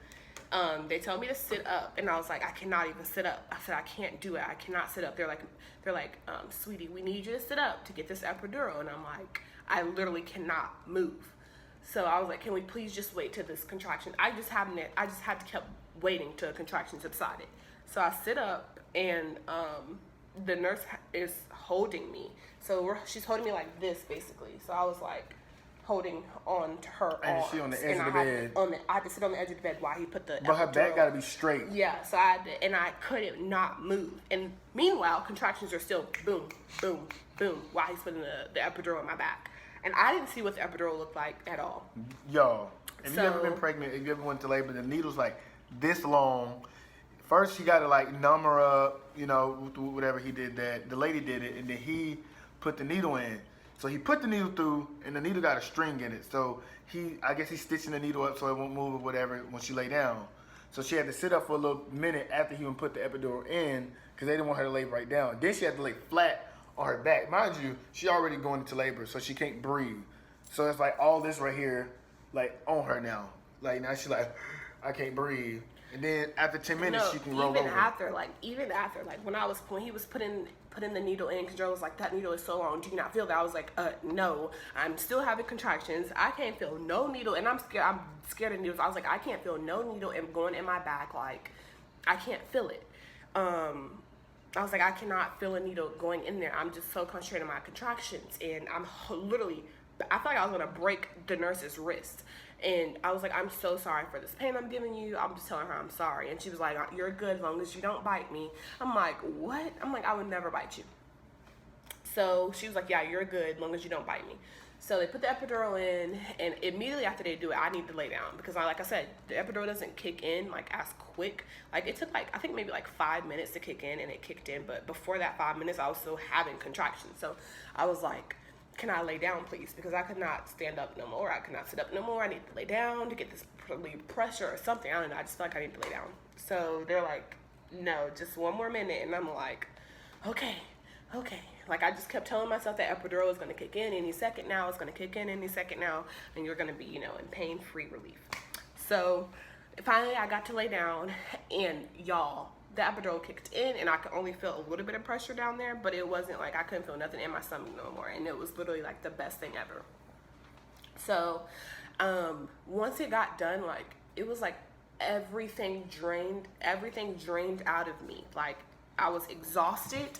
they tell me to sit up, and I was like, I cannot even sit up. I said, I can't do it. I cannot sit up. They're like, sweetie, we need you to sit up to get this epidural. And I'm like, I literally cannot move. So I was like, can we please just wait till this contraction? I just had to keep waiting till a contraction subsided. So I sit up, and the nurse is holding me. So she's holding me like this, basically. So I was like holding on to her arms.
And she on the edge of the bed.
I had to sit on the edge of the bed while he put the
But her
epidural.
back got to be straight.
Yeah, so I had to, and I couldn't not move. And meanwhile, contractions are still boom, boom, boom, while he's putting the epidural in my back. And I didn't see what the epidural looked like at all.
Yo, if you ever been pregnant, if you ever went to labor, the needle's like this long. First, he got to like numb her up, you know, whatever he did that. The lady did it, and then he put the needle in. So he put the needle through, and the needle got a string in it. So I guess he's stitching the needle up so it won't move or whatever when she lay down. So she had to sit up for a little minute after he put the epidural in because they didn't want her to lay right down. Then she had to lay flat on her back. Mind you, she already going into labor, so she can't breathe. So it's like all this right here, like on her now. Like now she's like, I can't breathe. And then after 10 minutes, she can roll over.
Even after, like when he was putting the needle in, because Joe was like, that needle is so long, do you not feel that? I was like, no, I'm still having contractions. I can't feel no needle, and I'm scared of needles. I was like, I can't feel no needle going in my back. Like, I can't feel it. I was like, I cannot feel a needle going in there. I'm just so concentrated on my contractions, and I'm literally, I felt like I was gonna break the nurse's wrist. And I was like, I'm so sorry for this pain I'm giving you. I'm just telling her I'm sorry. And she was like, you're good as long as you don't bite me. I'm like, what? I'm like, I would never bite you. So she was like, yeah, you're good as long as you don't bite me. So they put the epidural in, and immediately after they do it, I need to lay down because, like I said, the epidural doesn't kick in like as quick. Like it took like, I think maybe like 5 minutes to kick in, and it kicked in. But before that 5 minutes, I was still having contractions. So I was like, can I lay down, please? Because I could not stand up no more. I could not sit up no more. I need to lay down to get this pressure or something. I don't know. I just feel like I need to lay down. So they're like, no, just one more minute. And I'm like, okay. Like I just kept telling myself that epidural is going to kick in any second now. It's going to kick in any second now. And you're going to be, you know, in pain-free relief. So finally I got to lay down, and y'all, the epidural kicked in, and I could only feel a little bit of pressure down there, but it wasn't like I couldn't feel nothing in my stomach no more, and it was literally like the best thing ever. So once it got done, like it was like everything drained out of me. Like I was exhausted.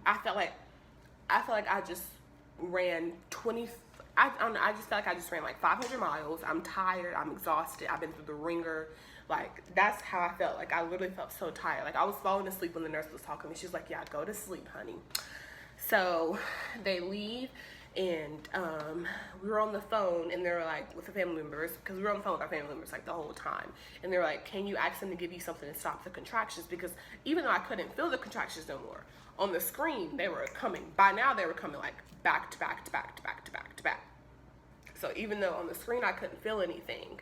I felt like I just ran I don't know, I just felt like I just ran like 500 miles. I'm tired, I'm exhausted, I've been through the ringer. Like, that's how I felt. Like, I literally felt so tired. Like, I was falling asleep when the nurse was talking to me. She was like, yeah, go to sleep, honey. So, they leave, and we were on the phone, and they were like, with the family members, because we were on the phone with our family members, like, the whole time. And they were like, can you ask them to give you something to stop the contractions? Because even though I couldn't feel the contractions no more, on the screen, they were coming. By now, they were coming, like, back to back to back to back to back to back. So, even though on the screen I couldn't feel anything,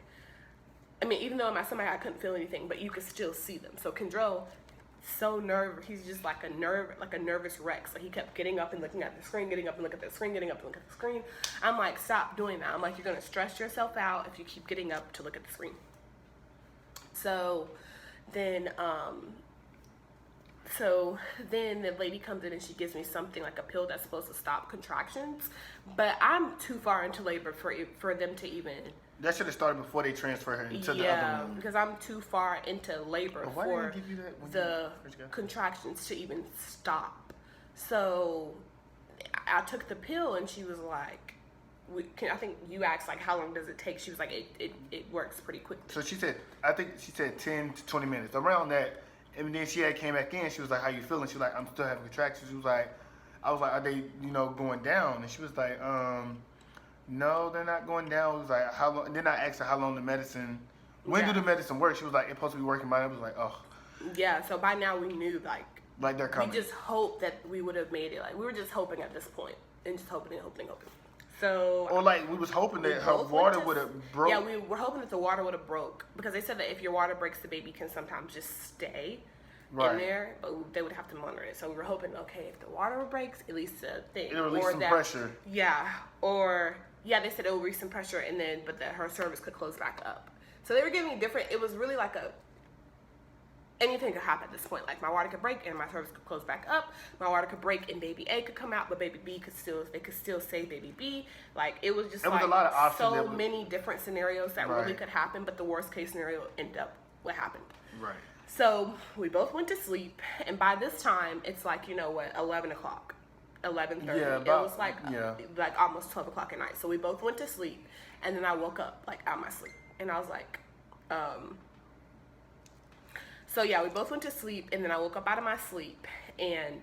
I mean, even though in my stomach I couldn't feel anything, but you could still see them. So Kendrell, so nervous, he's just like a nervous wreck. So he kept getting up and looking at the screen, getting up and looking at the screen, getting up and looking at the screen. I'm like, stop doing that. I'm like, you're gonna stress yourself out if you keep getting up to look at the screen. So then the lady comes in and she gives me something like a pill that's supposed to stop contractions, but I'm too far into labor for them to even.
That should have started before they transfer her into the other room.
Because I'm too far into labor for
didn't they give you that when
the
you first got
contractions to even stop. So I took the pill, and she was like, I think you asked like how long does it take. She was like it works pretty quickly.
So she said, I think she said 10 to 20 minutes around that, and then she had came back in. She was like, "How you feeling?" She was like, "I'm still having contractions." She was like, "I was like, are they going down?" And she was like, "No, they're not going down." It was like, "How long?" And then I asked her how long the medicine. When do the medicine work? She was like, "It's supposed to be working by." I was like, "Oh."
Yeah. So by now we knew
like they're coming.
We just hoped that we would have made it. Like we were just hoping at this point, and just hoping. So.
Or like we was hoping that her water would have broke.
Yeah, we were hoping that the water would have broke because they said that if your water breaks, the baby can sometimes just stay in there, but they would have to monitor it. So we were hoping, okay, if the water breaks, at least a thing.
It'll release some pressure.
Yeah, or they said it will release some pressure, and then that her cervix could close back up. So they were giving me different. It was really like anything could happen at this point. Like my water could break and my cervix could close back up. My water could break and baby A could come out, but baby B could still save baby B. Like it was just like
a lot of options
so many different scenarios that really could happen, but the worst case scenario ended up what happened.
Right.
So we both went to sleep, and by this time it's like 11 o'clock, 11:30.
Yeah,
it was like almost 12 o'clock at night. So we both went to sleep, and then I woke up like out of my sleep, and I was like, So yeah, we both went to sleep, and then I woke up out of my sleep, and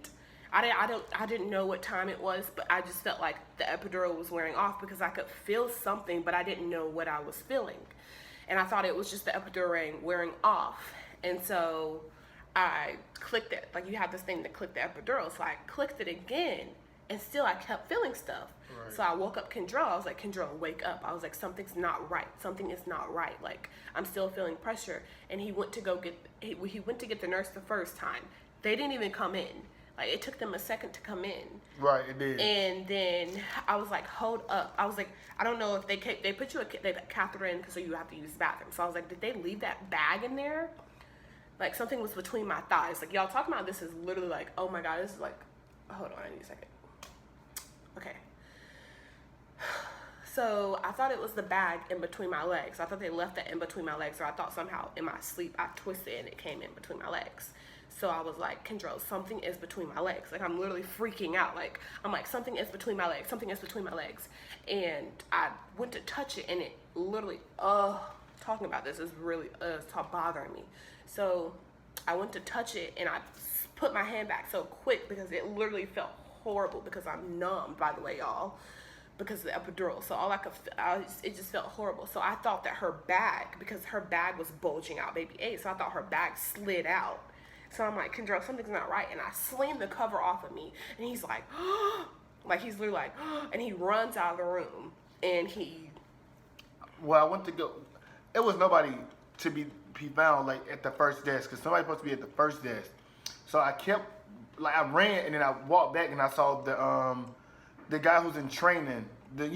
I didn't know what time it was, but I just felt like the epidural was wearing off because I could feel something, but I didn't know what I was feeling, and I thought it was just the epidural wearing off, and so I clicked it. Like you have this thing to click the epidural, so I clicked it again, and still I kept feeling stuff. Right. So I woke up Kendra. I was like, Kendra, wake up. I was like, something's not right. Something is not right. Like I'm still feeling pressure. And he went to get the nurse the first time. They didn't even come in. Like it took them a second to come in.
Right, it did.
And then I was like, hold up. I was like, I don't know if they put they catheter in so you have to use the bathroom. So I was like, did they leave that bag in there? Like something was between my thighs. Like y'all talking about this is literally like, oh my God, this is like, hold on, I need a second. Okay. So I thought it was the bag in between my legs. I thought they left that in between my legs, or I thought somehow in my sleep I twisted and it came in between my legs. So I was like, Kendra, something is between my legs. Like I'm literally freaking out. Like I'm like, something is between my legs. Something is between my legs. And I went to touch it, and it literally, talking about this is really it's bothering me. So I went to touch it, and I put my hand back so quick because it literally felt horrible because I'm numb, by the way, y'all, because of the epidural. So all it just felt horrible. So I thought that her bag, because her bag was bulging out, baby A, so I thought her bag slid out. So I'm like, Kendra, something's not right. And I slammed the cover off of me, and he's like, like he's literally like, and he runs out of the room, and
Well, I went to go. It was nobody to be found like at the first desk, because somebody's supposed to be at the first desk. So I kept. Like I ran, and then I walked back, and I saw the guy who's in training, the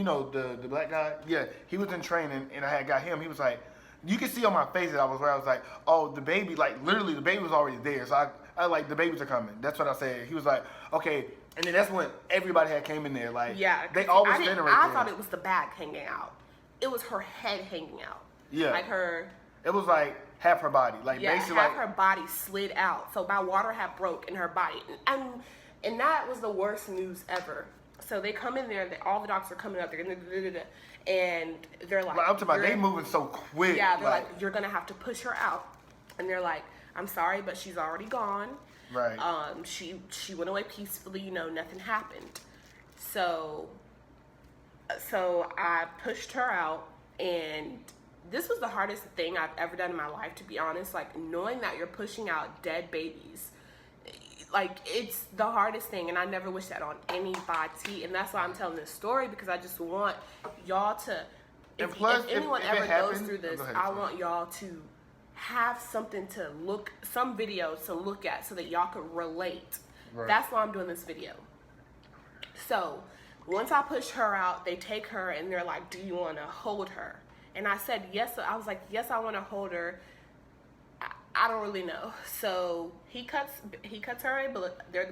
black guy. Yeah, he was in training, and I had got him. He was like, you could see on my face that I was like, oh, the baby, like literally the baby was already there. So I like, the babies are coming. That's what I said. He was like, okay, and then that's when everybody had came in there. Like they always standing right there.
I thought it was the bag hanging out. It was her head hanging out.
Yeah,
like her.
It was like half her body, like basically
half her body slid out. So my water had broke in her body, and that was the worst news ever. So they come in there, all the doctors are coming up there, and they're like,
I'm talking about they moving so quick.
Yeah, they're like, you're gonna have to push her out, and they're like, I'm sorry, but she's already gone.
Right.
She went away peacefully. Nothing happened. So I pushed her out, and this was the hardest thing I've ever done in my life, to be honest. Like, knowing that you're pushing out dead babies, like, it's the hardest thing, and I never wish that on anybody. And that's why I'm telling this story, because I just want y'all to, if anyone ever goes through this, I want y'all to have something to some video to look at so that y'all can relate. Right. That's why I'm doing this video. So once I push her out, they take her, and they're like, do you want to hold her? And I said yes. I was like, yes, I want to hold her. I don't really know. So he cuts her.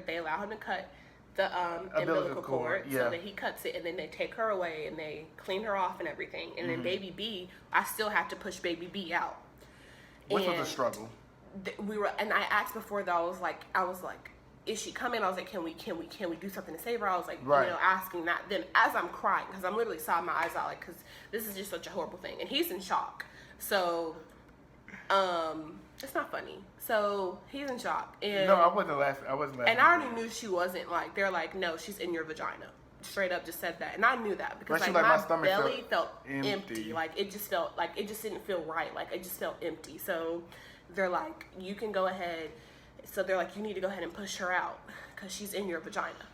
They allow him to cut the umbilical cord. Yeah. So that he cuts it, and then they take her away, and they clean her off and everything. And then baby B, I still have to push baby B out. Which
was a struggle.
And I asked before, though, I was like, is she coming? I was like, can we do something to save her? I was like,
Right.
you know, asking that. Then as I'm crying, because I'm literally sobbing my eyes out, like, because this is just such a horrible thing. And he's in shock. So, it's not funny. So he's in shock. And
No, I wasn't laughing.
and I already knew she wasn't, like, they're like, no, she's in your vagina. Straight up just said that. And I knew that because, like, my
stomach
belly felt
empty.
empty. Like, it just felt, like, it just didn't feel right. Like, it just felt empty. So they're like, you can go ahead. So they're like, you need to go ahead and push her out because she's in your vagina.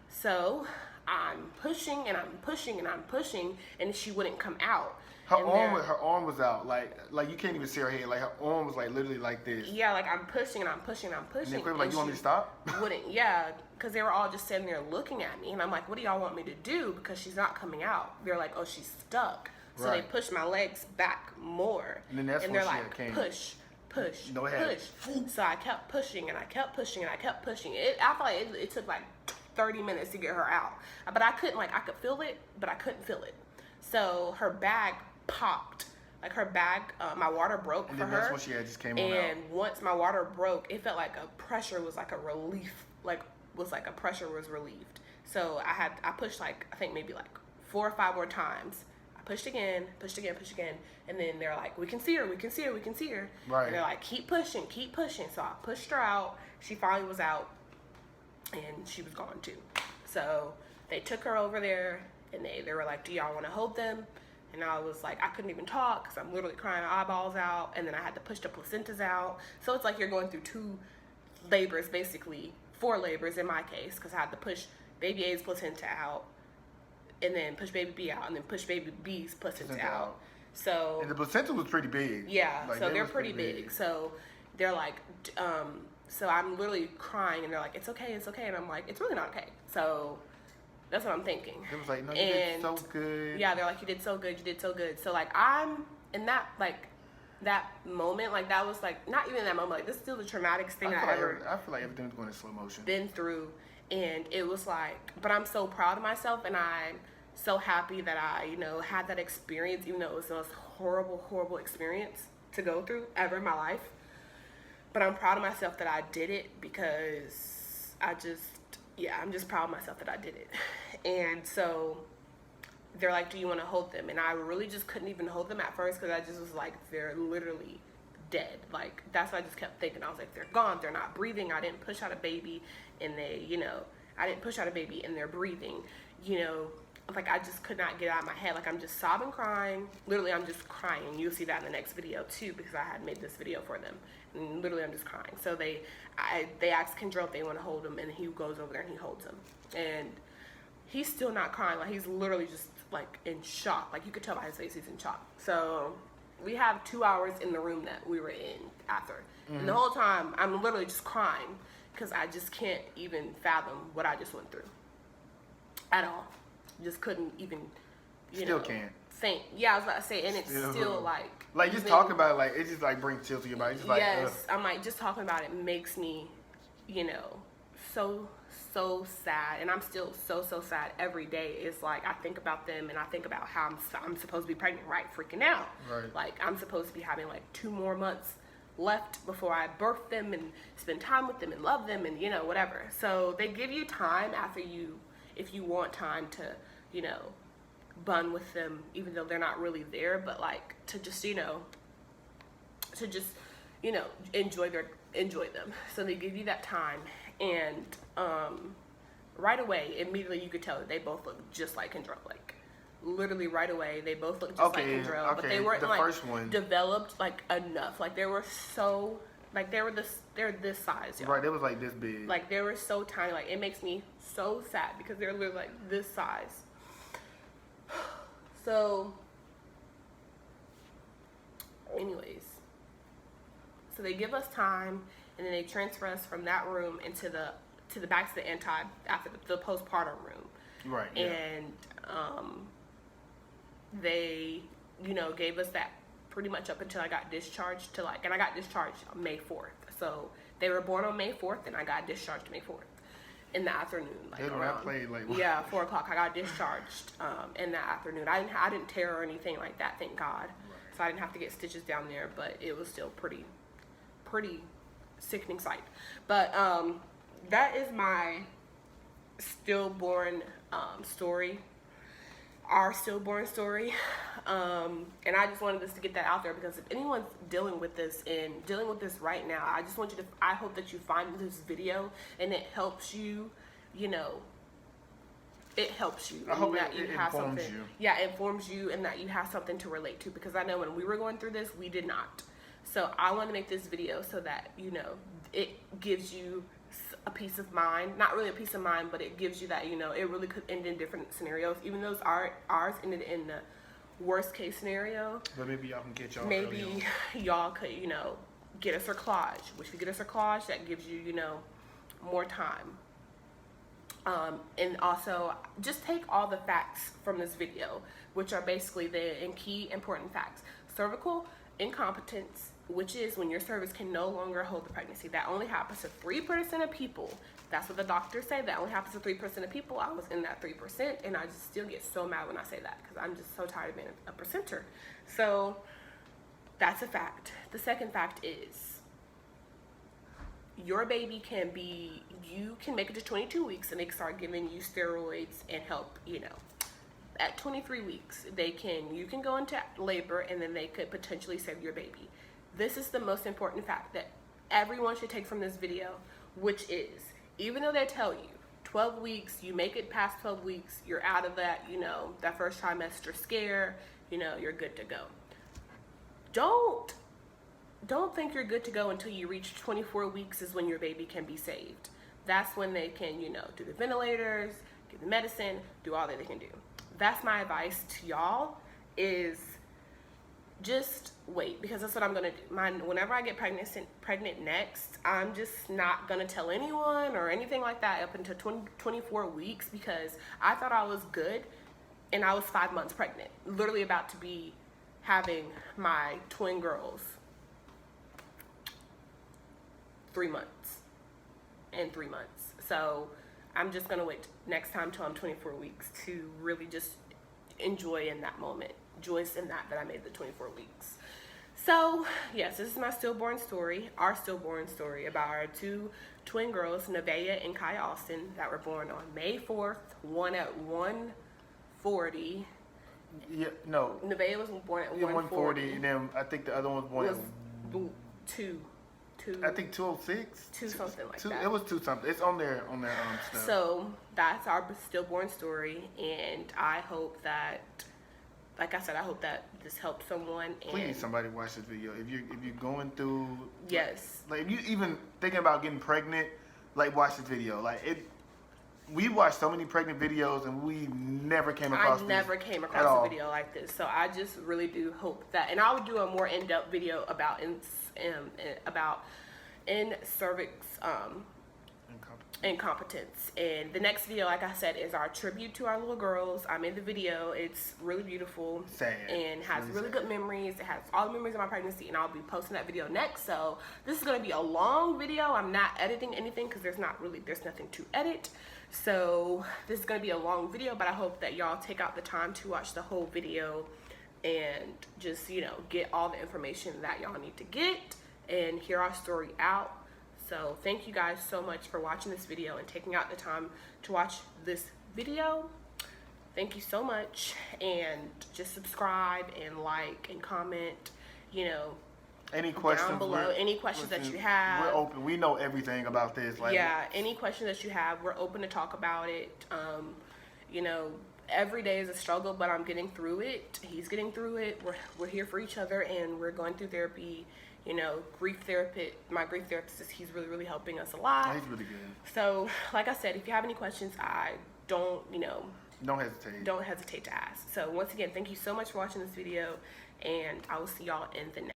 So I'm pushing and I'm pushing and I'm pushing, and she wouldn't come out.
Her arm was out, like you can't even see her head. Like her arm was like literally like this.
Yeah, like I'm pushing and I'm pushing and I'm pushing.
And then Quinn was like, "You want me to stop?"
Wouldn't, yeah, because they were all just sitting there looking at me, and I'm like, "What do y'all want me to do?" Because she's not coming out. They're like, "Oh, she's stuck." So
Right.
they pushed my legs back more,
And then that's
and
when
they're
she
like,
came.
"Push, push,
No, it had-
push." So I kept pushing and I kept pushing and I kept pushing. I felt like it took like 30 minutes to get her out, but I couldn't, like, I could feel it, but I couldn't feel it. So her bag popped. Like her bag, my water broke
And
for
then
her.
that's when she had just came on out.
And once my water broke, it felt like a pressure was like a relief, like a pressure was relieved. So I pushed like, I think maybe like 4 or 5 more times. I pushed again, and then they're like, we can see her, we can see her, we can see her.
Right.
And they're like, keep pushing. So I pushed her out. She finally was out, and she was gone too. So they took her over there, and they were like, do y'all want to hold them? And I was like, I couldn't even talk because I'm literally crying my eyeballs out. And then I had to push the placentas out. So it's like you're going through 2 labors, basically 4 labors in my case, because I had to push baby A's placenta out, and then push baby B out, and then push baby B's placenta out. So
And the placenta was pretty big.
yeah,
Like,
so
that
they're
was
pretty big. So they're like, so I'm literally crying, and they're like, it's okay, and I'm like, it's really not okay. So that's what I'm thinking.
It was like, no, you did so good.
Yeah, they're like, you did so good. So like, I'm in that, like, that moment, like, that was like, not even that moment, like, this is still the traumatic thing I ever
I feel like everything was going in slow motion.
been through. And it was like, but I'm so proud of myself, and I'm so happy that I, you know, had that experience, even though it was the most horrible experience to go through ever in my life. But I'm proud of myself that I did it, because I'm just proud of myself that I did it. And so they're like, do you want to hold them? And I really just couldn't even hold them at first, because I just was like, they're literally dead. Like, that's what I just kept thinking. I was like, they're gone, they're not breathing. I didn't push out a baby, and I didn't push out a baby and they're breathing, you know. Like, I just could not get out of my head. Like, I'm just sobbing, crying. Literally, I'm just crying. You'll see that in the next video too, because I had made this video for them. And literally, I'm just crying. So they asked Kendra if they want to hold him, and he goes over there and he holds him. And he's still not crying. Like, he's literally just like in shock. Like, you could tell by his face he's in shock. So we have 2 hours in the room that we were in after. And the whole time, I'm literally just crying, because I just can't even fathom what I just went through at all. Just couldn't even,
Still can't.
think. Yeah, I was about to say, and it's still like
just talking about it, like, it just like brings chills to your body. It's just like,
yes, I'm like, just talking about it makes me, you know, so sad, and I'm still so sad every day. It's like, I think about them, and I think about how I'm supposed to be pregnant, right? Freaking out.
Right.
Like, I'm supposed to be having like 2 more months left before I birth them and spend time with them and love them, and, you know, whatever. So they give you time after if you want time to, you know, bond with them, even though they're not really there, but like to just, you know, enjoy them. So they give you that time, and right away, immediately you could tell that they both look just like Kendra. Like, literally right away, they both look just like Kendra, but they weren't
the
like
first one.
developed like enough. Like, they were so, like, they're this size, y'all.
Right, it was like this big.
Like, they were so tiny. Like, it makes me so sad, because they're literally like this size. So anyways, so they give us time, and then they transfer us from that room into the back to the after the postpartum room.
Right. Yeah.
And they, you know, gave us that pretty much up until I got discharged and I got discharged on May 4th. So they were born on May 4th, and I got discharged May 4th in the afternoon. Like, around,
played, like,
yeah, 4 o'clock. I got discharged in the afternoon. I didn't tear or anything like that, thank God. Right. So I didn't have to get stitches down there, but it was still pretty sickening sight. But that is my stillborn story. Our stillborn story. And I just wanted us to get that out there, because if anyone's dealing with this right now, I hope that you find this video and it helps you, it helps you.
I hope
that
it
have
informs
something.
you.
Yeah, it informs you, and that you have something to relate to, because I know when we were going through this, we did not. So I want to make this video so that, it gives you a peace of mind. Not really a peace of mind, but it gives you that, it really could end in different scenarios. Even though ours ended in the worst case scenario.
But maybe y'all can get y'all.
Maybe y'all could, get a cerclage. Which if you get a cerclage, that gives you, more time. And also, just take all the facts from this video, which are basically the key important facts. Cervical incompetence, which is when your cervix can no longer hold the pregnancy. That only happens to 3% of people. That's what the doctors say. That only happens to 3% of people. I was in that 3%, and I just still get so mad when I say that, because I'm just so tired of being a percenter. So that's a fact. The second fact is, your baby you can make it to 22 weeks and they can start giving you steroids and help, At 23 weeks, you can go into labor, and then they could potentially save your baby. This is the most important fact that everyone should take from this video, which is, even though they tell you 12 weeks, you make it past 12 weeks, you're out of that, that first trimester scare, you're good to go. Don't think you're good to go until you reach 24 weeks is when your baby can be saved. That's when they can, do the ventilators, give the medicine, do all that they can do. That's my advice to y'all, is just wait, because that's what I'm gonna do. Whenever I get pregnant next, I'm just not gonna tell anyone or anything like that up until 24 weeks, because I thought I was good, and I was 5 months pregnant, literally about to be having my twin girls. 3 months and 3 months. So I'm just gonna wait next time till I'm 24 weeks to really just enjoy in that moment. Joyce in that I made the 24 weeks. So yes, this is my stillborn story, our stillborn story, about our two twin girls, Nevaeh and Kaya Austin, that were born on May 4th, one at 1:40.
Yeah, no.
Nevaeh was born at
1:40, and then I think the other one was born at
2.
I think 2:06.
2 something like that.
It was 2 something. It's on their stuff.
So that's our stillborn story, and I hope that, like I said, I hope that this helps someone.
Please, somebody watch this video. If you're going through,
yes,
like if you even thinking about getting pregnant, like watch this video. Like we watched so many pregnant videos, and we never came across.
I never came across a video like this. So I just really do hope that, and I would do a more in-depth video about cervix incompetence. And the next video, like I said, is our tribute to our little girls. I made the video. It's really beautiful.
Sad.
And has really good memories. It has all the memories of my pregnancy, and I'll be posting that video next. So this is going to be a long video. I'm not editing anything because there's nothing to edit. So this is going to be a long video, but I hope that y'all take out the time to watch the whole video and just, get all the information that y'all need to get and hear our story out. So thank you guys so much for watching this video and taking out the time to watch this video. Thank you so much, and just subscribe and like and comment,
any questions
down below. Any questions that you have,
we're open. We know everything about this.
Any questions that you have, we're open to talk about it. Every day is a struggle, but I'm getting through it. He's getting through it. We're here for each other, and we're going through therapy. Grief therapist. My grief therapist, he's really, really helping us a lot.
He's really good.
So, like I said, if you have any questions, don't
hesitate.
Don't hesitate to ask. So once again, thank you so much for watching this video, and I will see y'all in the next.